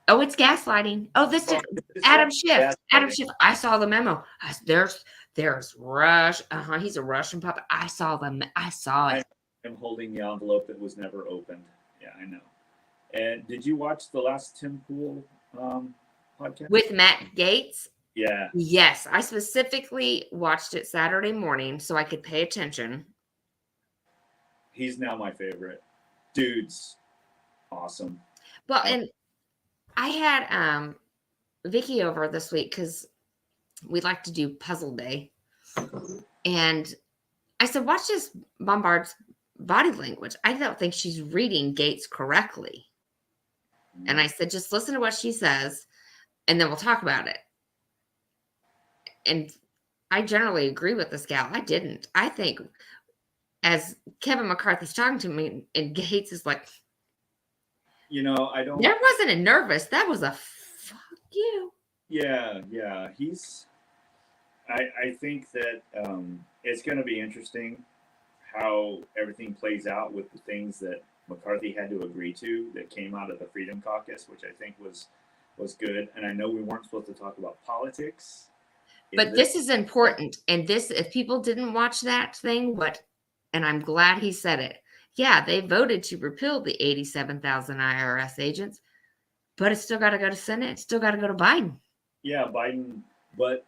Oh, it's gaslighting. Oh, this is Adam Schiff. Adam Schiff. I saw the memo. There's Rush. He's a Russian puppet. I saw them. I saw it. I'm holding the envelope that was never opened. Yeah, I know. And did you watch the last Tim Pool podcast? With Matt Gates? Yeah. Yes. I specifically watched it Saturday morning so I could pay attention. He's now my favorite. Dude's awesome. Well, and I had Vicky over this week because we like to do puzzle day. And I said, watch this Bombard's body language. I don't think she's reading Gates correctly. And I said, just listen to what she says, and then we'll talk about it. And I generally agree with this gal. I didn't. I think as Kevin McCarthy's talking to me, and Gates is like, I don't. There wasn't a nervous. That was a fuck you. Yeah. I think that it's going to be interesting how everything plays out with the things that McCarthy had to agree to that came out of the Freedom Caucus, which I think was good. And I know we weren't supposed to talk about politics. But this is important. And this, if people didn't watch that thing, and I'm glad he said it. Yeah, they voted to repeal the 87,000 IRS agents, but it's still got to go to Senate. It's still got to go to Biden. Yeah, Biden. But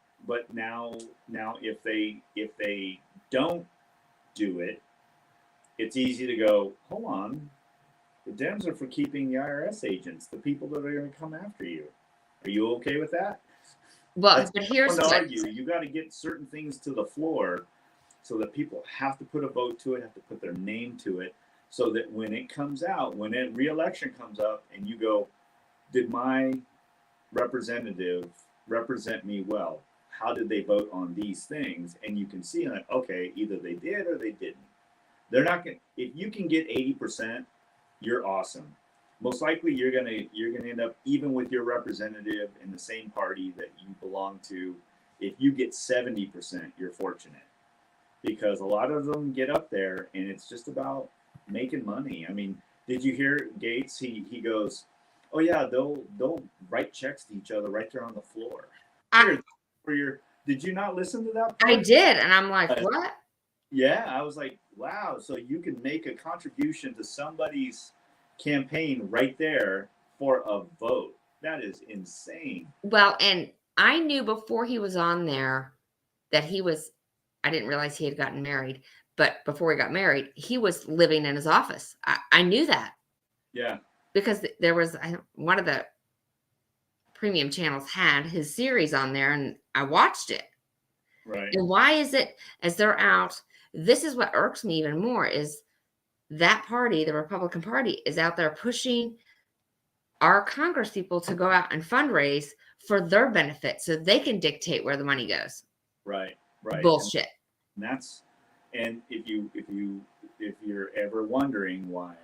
now if they don't do it, it's easy to go, hold on. The Dems are for keeping the IRS agents, the people that are going to come after you. Are you okay with that? Well, but here's what what argue. You got to get certain things to the floor so that people have to put a vote to it, have to put their name to it, so that when it comes out, when a re-election comes up and you go, did my representative represent me well? How did they vote on these things? And you can see that, okay, either they did or they didn't. They're not going to, if you can get 80%, you're awesome. Most likely you're gonna end up even with your representative in the same party that you belong to. If you get 70%, you're fortunate, because a lot of them get up there and it's just about making money. I mean, did you hear Gates? He goes, oh yeah, they'll write checks to each other right there on the floor. Did you not listen to that part? I did, and I'm like, what? Yeah, I was like, wow. So you can make a contribution to somebody's campaign right there for a vote. That is insane. Well, and I knew before he was on there that I didn't realize he had gotten married, but before he got married, he was living in his office. I knew that. Yeah. Because there was one of the premium channels had his series on there, and I watched it. Right. And why is it, as they're out, this is what irks me even more, is that party, the Republican Party, is out there pushing our Congress people to go out and fundraise for their benefit so they can dictate where the money goes. Right. Bullshit. And if you're ever wondering why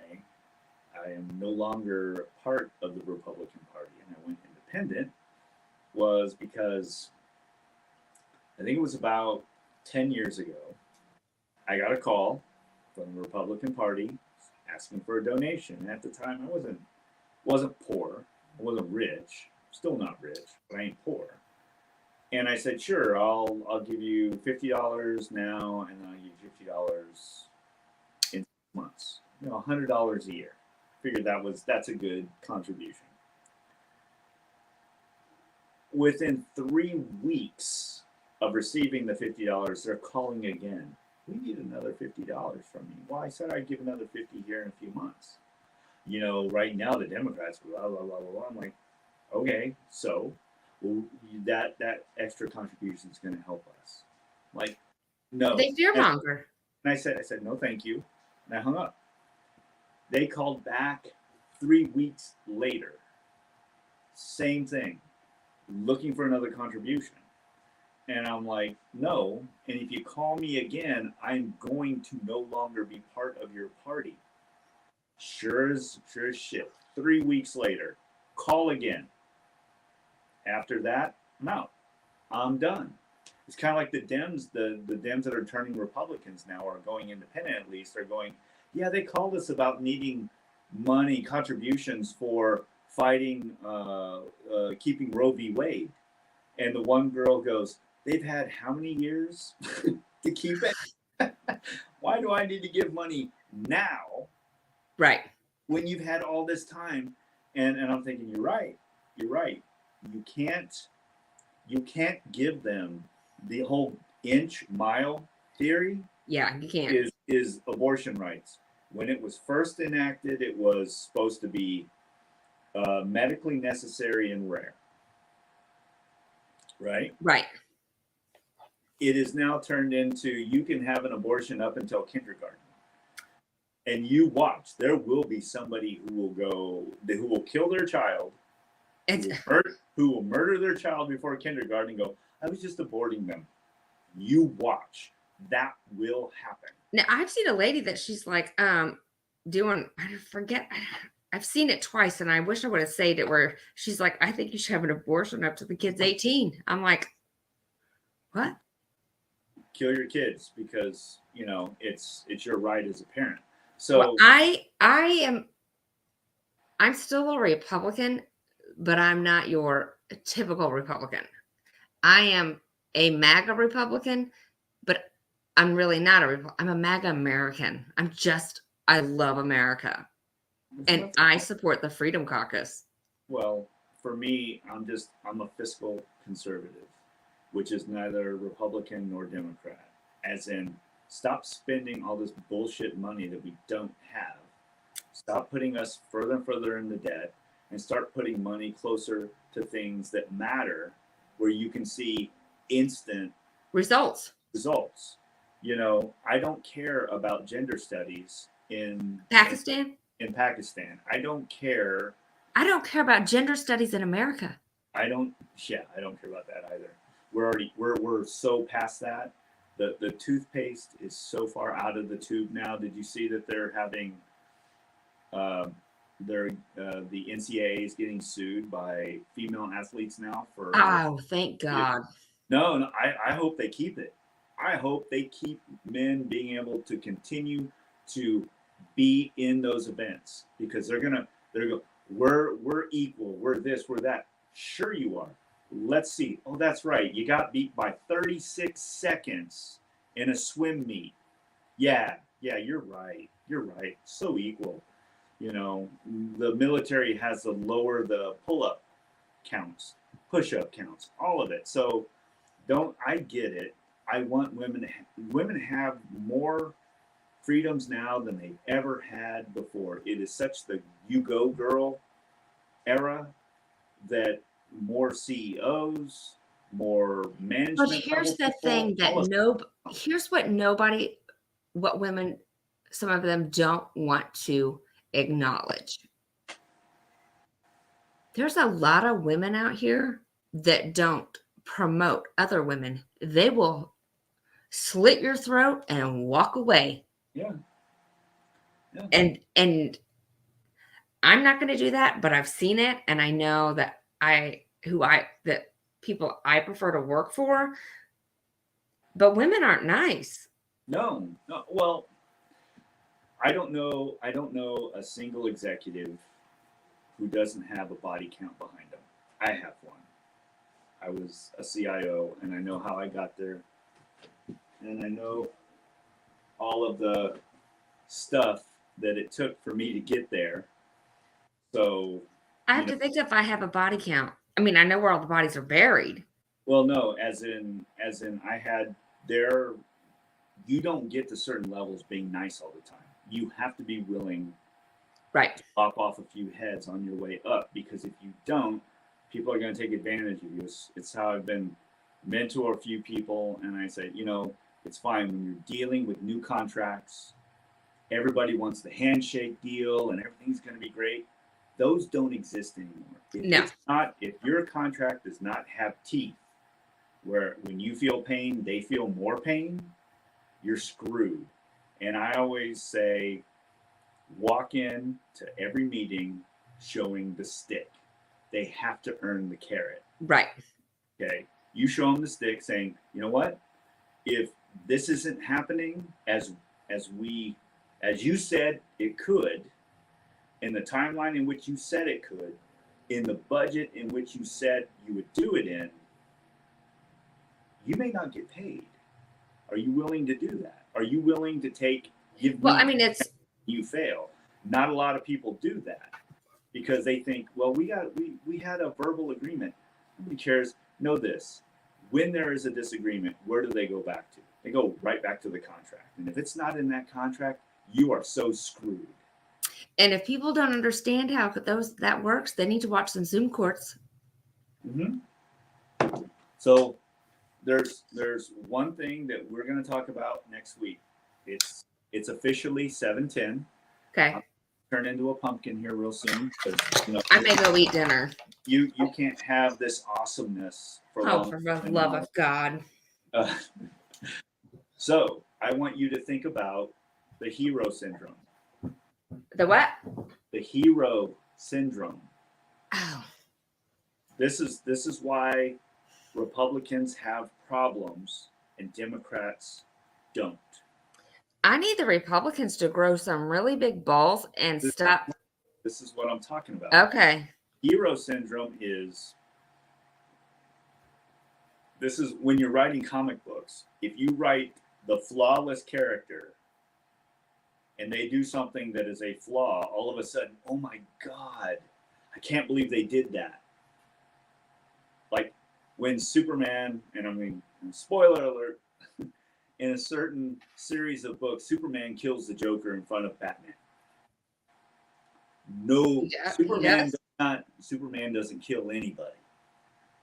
I am no longer a part of the Republican Party and I went independent, was because I think it was about 10 years ago, I got a call from the Republican Party asking for a donation. And at the time, I wasn't poor. I wasn't rich. Still not rich, but I ain't poor. And I said, sure, I'll give you $50 now, and I'll give you $50 in 6 months. $100 a year. Figured that's a good contribution. Within 3 weeks of receiving the $50, they're calling again. We need another $50 from you. Well, I said I'd give another $50 here in a few months. Right now the Democrats, blah, blah, blah, blah, blah. I'm like, okay, so that extra contribution is going to help us. Like, no. They fearmonger. And I said, no, thank you. And I hung up. They called back 3 weeks later. Same thing. Looking for another contribution. And I'm like, no. And if you call me again, I'm going to no longer be part of your party. Sure as shit. 3 weeks later, call again. After that, I'm out. I'm done. It's kind of like the Dems, the Dems that are turning Republicans now, or going independent at least, are going, yeah, they called us about needing money, contributions for fighting, keeping Roe v. Wade. And the one girl goes, they've had how many years to keep it? Why do I need to give money now? Right. When you've had all this time. And I'm thinking, you're right. You can't give them the whole mile theory. Yeah, you can't. Is abortion rights. When it was first enacted, it was supposed to be medically necessary and rare. Right? Right. It is now turned into you can have an abortion up until kindergarten. And you watch, there will be somebody who will kill their child, who will murder their child before kindergarten and go, I was just aborting them. You watch. That will happen. Now, I've seen a lady that she's like doing, I forget, I've seen it twice, and I wish I would have said it, where she's like, I think you should have an abortion up to the kid's 18. I'm like, what? Kill your kids because, it's your right as a parent. So well, I'm still a Republican, but I'm not your typical Republican. I am a MAGA Republican, but I'm really not I'm a MAGA American. I love America. And I support the Freedom Caucus. Well, for me, I'm a fiscal conservative, which is neither Republican nor Democrat. As in, stop spending all this bullshit money that we don't have. Stop putting us further and further into debt, and start putting money closer to things that matter, where you can see instant results. I don't care about gender studies in Pakistan. In Pakistan, I don't care about gender studies in America. I don't care about that either. We're so past that. The toothpaste is so far out of the tube now. Did you see that they're having the NCAA is getting sued by female athletes now for? Oh, thank God. No, I hope they keep it. I hope they keep men being able to continue to be in those events, because they're gonna go, we're equal, we're this, we're that. Sure you are. Let's see. Oh, that's right. You got beat by 36 seconds in a swim meet. Yeah, you're right. So equal. The military has to lower the pull-up counts, push-up counts, all of it. So I get it. I want women have more freedoms now than they've ever had before. It is such the you go girl era that more CEOs, more management. But here's the thing that what women, some of them don't want to acknowledge. There's a lot of women out here that don't promote other women. They will slit your throat and walk away. Yeah. And I'm not going to do that, but I've seen it, and I know that that people I prefer to work for, but women aren't nice. No. Well, I don't know a single executive who doesn't have a body count behind them. I have one. I was a CIO, and I know how I got there, and I know all of the stuff that it took for me to get there. So I have to think if I have a body count. I mean, I know where all the bodies are buried. Well, no, as in I had there. You don't get to certain levels being nice all the time. You have to be willing, right, to lop off a few heads on your way up, because if you don't, people are going to take advantage of you. It's how I've been mentor a few people, and I say, it's fine when you're dealing with new contracts. Everybody wants the handshake deal, and everything's going to be great. Those don't exist anymore. If your contract does not have teeth, where when you feel pain, they feel more pain, you're screwed. And I always say, walk in to every meeting showing the stick. They have to earn the carrot. Right. Okay. You show them the stick saying, you know what? If this isn't happening as you said it could, in the timeline in which you said it could, in the budget in which you said you would do it in, you may not get paid. Are you willing to do that? Are you willing to you fail? Not a lot of people do that, because they think, well, we had a verbal agreement. Nobody cares. Know this. When there is a disagreement, where do they go back to? They go right back to the contract. And if it's not in that contract, you are so screwed. And if people don't understand how that works, they need to watch some Zoom courts. Mm-hmm. So there's one thing that we're going to talk about next week. It's officially 7:10. Okay. I'll turn into a pumpkin here real soon because I may go eat dinner. You can't have this awesomeness for long. For the love of God. So I want you to think about the hero syndrome. The what? The hero syndrome. Oh. This is why Republicans have problems and Democrats don't. I need the Republicans to grow some really big balls and stop. This is what I'm talking about. Okay. Hero syndrome is when you're writing comic books. If you write the flawless character and they do something that is a flaw, all of a sudden, oh my God, I can't believe they did that. Like when Superman, and I mean, spoiler alert, in a certain series of books, Superman kills the Joker in front of Batman. No, Superman doesn't kill anybody.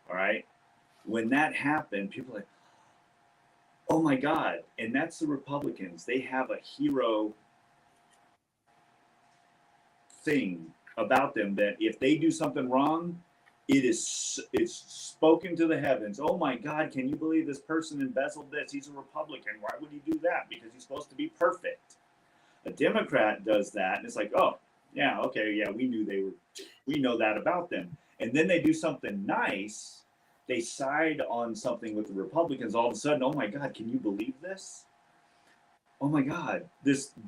All right. When that happened, people are like, oh my God. And that's the Republicans. They have a hero thing about them that if they do something wrong, it's spoken to the heavens. Oh my God, can you believe this person embezzled this? He's a Republican. Why would he do that? Because he's supposed to be perfect. A Democrat does that, and it's like, oh, yeah, okay, yeah, we know that about them. And then they do something nice. They side on something with the Republicans. All of a sudden, oh my God, can you believe this? Oh my God,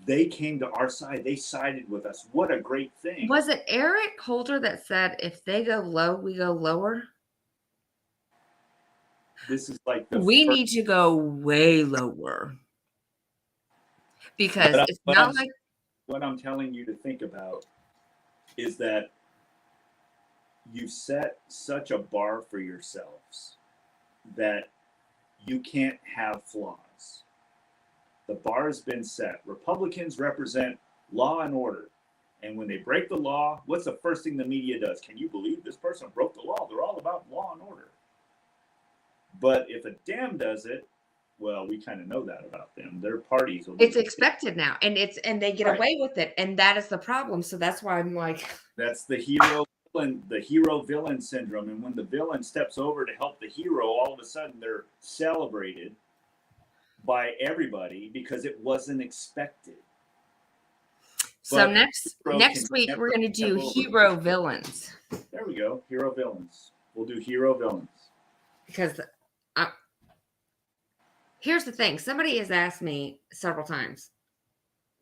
they came to our side. They sided with us. What a great thing. Was it Eric Holder that said, if they go low, we go lower? This is like we need to go way lower. Because it's not like what I'm telling you to think about is that you set such a bar for yourselves that you can't have flaws. The bar has been set. Republicans represent law and order. And when they break the law, what's the first thing the media does? Can you believe this person broke the law? They're all about law and order. But if a Dem does it, well, we kind of know that about them. Their parties. It's expected now, and they get away with it, and that is the problem. So that's why I'm like, that's the hero villain syndrome. And when the villain steps over to help the hero, all of a sudden they're celebrated by everybody because it wasn't expected. So next week we're going to do hero villains. There we go, hero villains. We'll do hero villains because. Here's the thing. Somebody has asked me several times,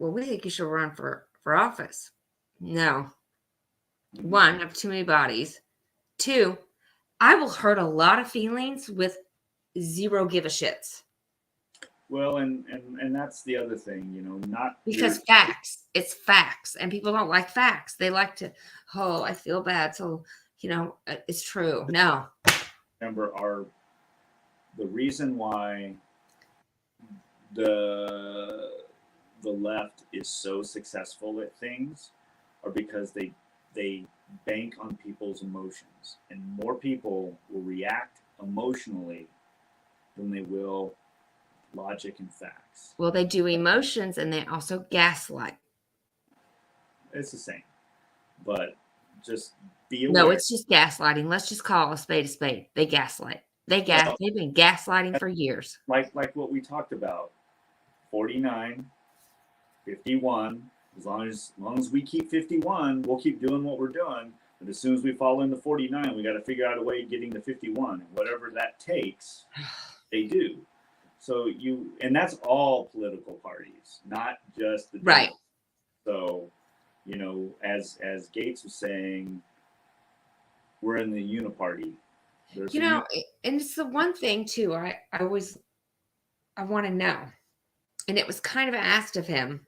well, we think you should run for office. No. One, I have too many bodies. Two, I will hurt a lot of feelings with zero give a shits. Well, and that's the other thing, not because facts. It's facts. And people don't like facts. They like to, oh, I feel bad. So, it's true. No. Remember the reason why the left is so successful at things are because they bank on people's emotions, and more people will react emotionally than they will logic and facts. Well, they do emotions and they also gaslight. It's the same, but just be aware. No, it's just gaslighting. Let's just call a spade a spade. They gaslight. They've been gaslighting for years. Like what we talked about. 49, 51. As long as we keep 51, we'll keep doing what we're doing. But as soon as we fall into 49, we got to figure out a way of getting to 51. And whatever that takes, they do. So and that's all political parties, not just the right. So, as Gates was saying, we're in the uniparty. And it's the one thing too. I want to know. And it was kind of asked of him,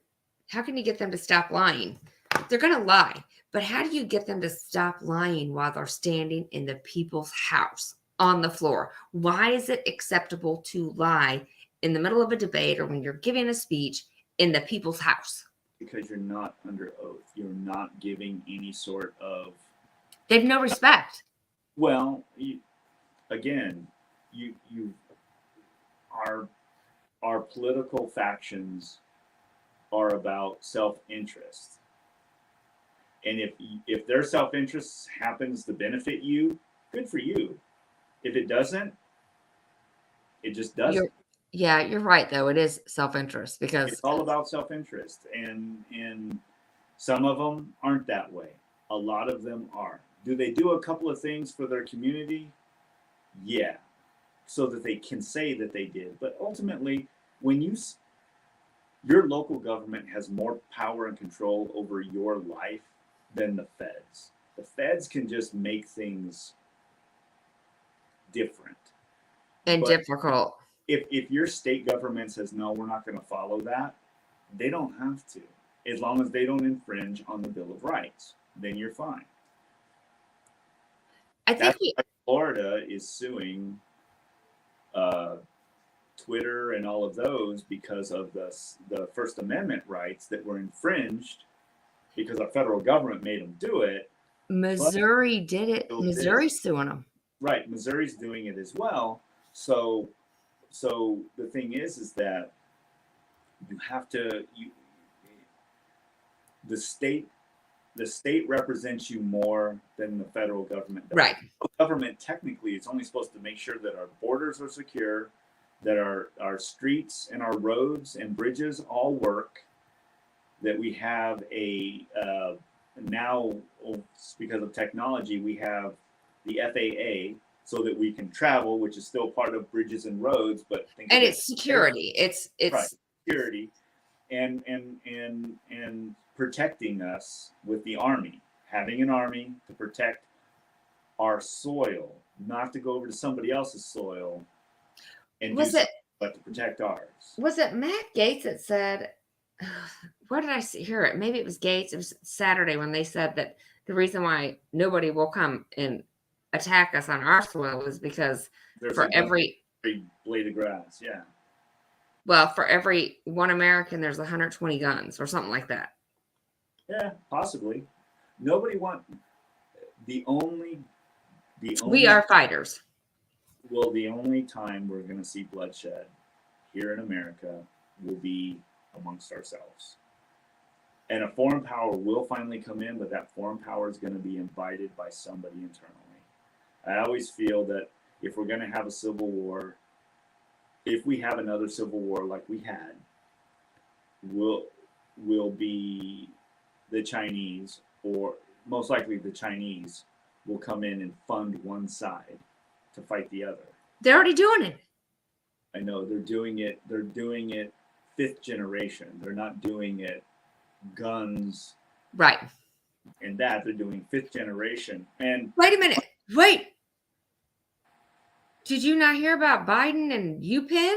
how can you get them to stop lying? They're going to lie. But how do you get them to stop lying while they're standing in the people's house on the floor? Why is it acceptable to lie in the middle of a debate or when you're giving a speech in the people's house? Because you're not under oath. You're not giving any sort of. They have no respect. Well, again, you our political factions are about self-interest, and if their self-interest happens to benefit you, good for you. If it doesn't, it just doesn't. You're right, though. It is self-interest because It's all about self-interest, and some of them aren't that way. A lot of them are. Do they do a couple of things for their community? Yeah, so that they can say that they did. But ultimately, when your local government has more power and control over your life than the feds. The feds can just make things different and but difficult. If your state government says no, we're not going to follow that, they don't have to, as long as they don't infringe on the Bill of Rights. Then you're fine. I think Florida is suing Twitter and all of those because of the First Amendment rights that were infringed because our federal government made them do it. Missouri did it. Missouri's suing them. Right, Missouri's doing it as well. So the thing is that you have to the state represents you more than the federal government does. Right. The government technically is only supposed to make sure that our borders are secure, that our streets and our roads and bridges all work, that we have now, because of technology, we have the FAA so that we can travel, which is still part of bridges and roads, but it's security. It's right, security and protecting us with the Army, having an army to protect our soil, not to go over to somebody else's soil and but to protect ours. Was it Matt Gaetz that said, where did I hear it? Maybe it was Gaetz. It was Saturday when they said that the reason why nobody will come and attack us on our soil is because for every blade of grass, for every one American, there's 120 guns or something like that. Yeah, possibly. Nobody we are fighters. Well, the only time we're going to see bloodshed here in America will be amongst ourselves. And a foreign power will finally come in, but that foreign power is going to be invited by somebody internally. I always feel that if we're going to have a civil war, if we have another civil war like we had, will be the Chinese, or most likely the Chinese will come in and fund one side to fight the other. They're already doing it. I know they're doing it. They're doing it fifth generation. They're not doing it guns. Right. And that they're doing fifth generation. And wait a minute. Wait. Did you not hear about Biden and UPenn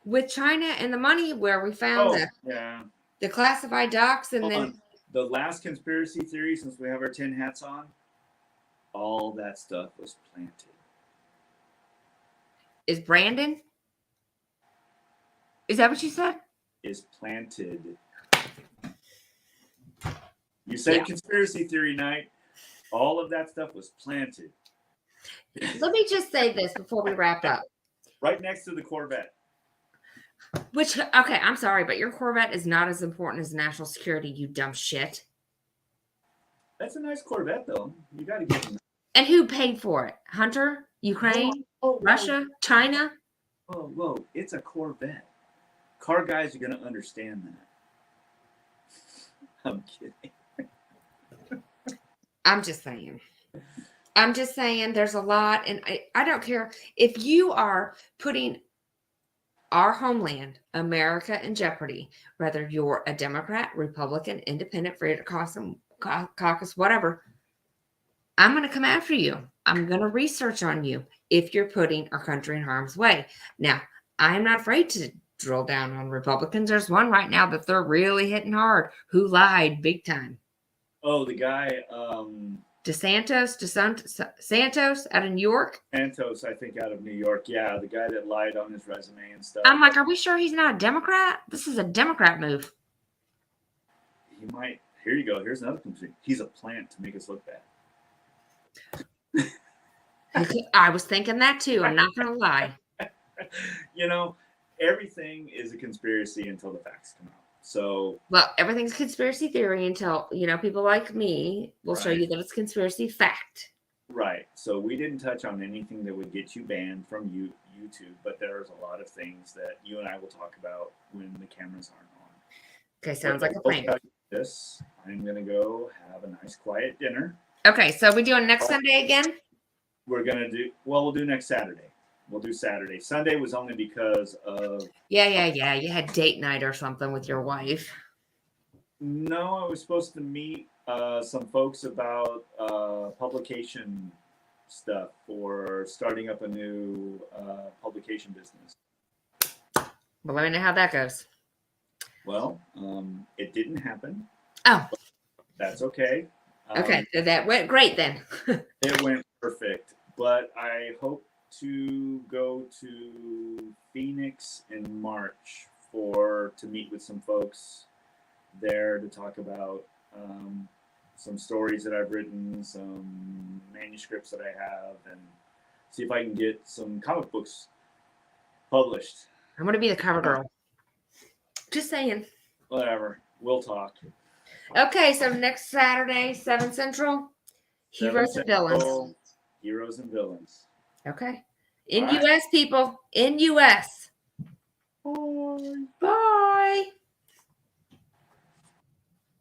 with China and the money where we found the classified docs and then the last conspiracy theory, since we have our 10 hats on, all that stuff was planted. Is Brandon? Is that what you said? Is planted. You said conspiracy theory night. All of that stuff was planted. Let me just say this before we wrap up. Right next to the Corvette. Which, okay, I'm sorry, but your Corvette is not as important as national security, you dumb shit. That's a nice Corvette, though. You got to get it. And who paid for it? Hunter? Ukraine? Russia? China? Whoa. It's a Corvette. Car guys are going to understand that. I'm kidding. I'm just saying there's a lot, and I don't care if you are putting our homeland, America, in jeopardy, whether you're a Democrat, Republican, Independent, Freedom Caucus, whatever. I'm going to come after you. I'm going to research on you if you're putting our country in harm's way. Now, I'm not afraid drill down on Republicans. There's one right now that they're really hitting hard. Who lied big time? Oh, the guy, Santos out of New York. Santos, I think, out of New York. Yeah, the guy that lied on his resume and stuff. I'm like, are we sure he's not a Democrat? This is a Democrat move. He might. Here you go. Here's another thing. He's a plant to make us look bad. I was thinking that too. I'm not going to lie. You know, everything is a conspiracy until the facts come out. So, Well, everything's conspiracy theory until, people like me will show Right. you that it's conspiracy fact. right. So we didn't touch on anything that would get you banned from YouTube, but there's a lot of things that you and I will talk about when the cameras aren't on. Okay, sounds like a I'll plan. tell you this, I'm gonna go have a nice quiet dinner. Okay, so we doing next Sunday again? We're gonna do we'll do next Saturday. We'll do Saturday. Sunday was only because of Yeah. You had date night or something with your wife. no, I was supposed to meet some folks about publication stuff for starting up a new publication business. Well, let me know how that goes. Well, it didn't happen. Oh, That's okay. okay. So that went great then. It went perfect, but I hope to go to Phoenix in March to meet with some folks there to talk about some stories that I've written, some manuscripts that I have, and see if I can get some comic books published. I'm going to be the cover girl. Just saying. Whatever, we'll talk. Okay, so next Saturday, 7 Central, Heroes and Villains. Central, Heroes and Villains. Okay. In All right. U.S., people. In U.S. Bye. Bye.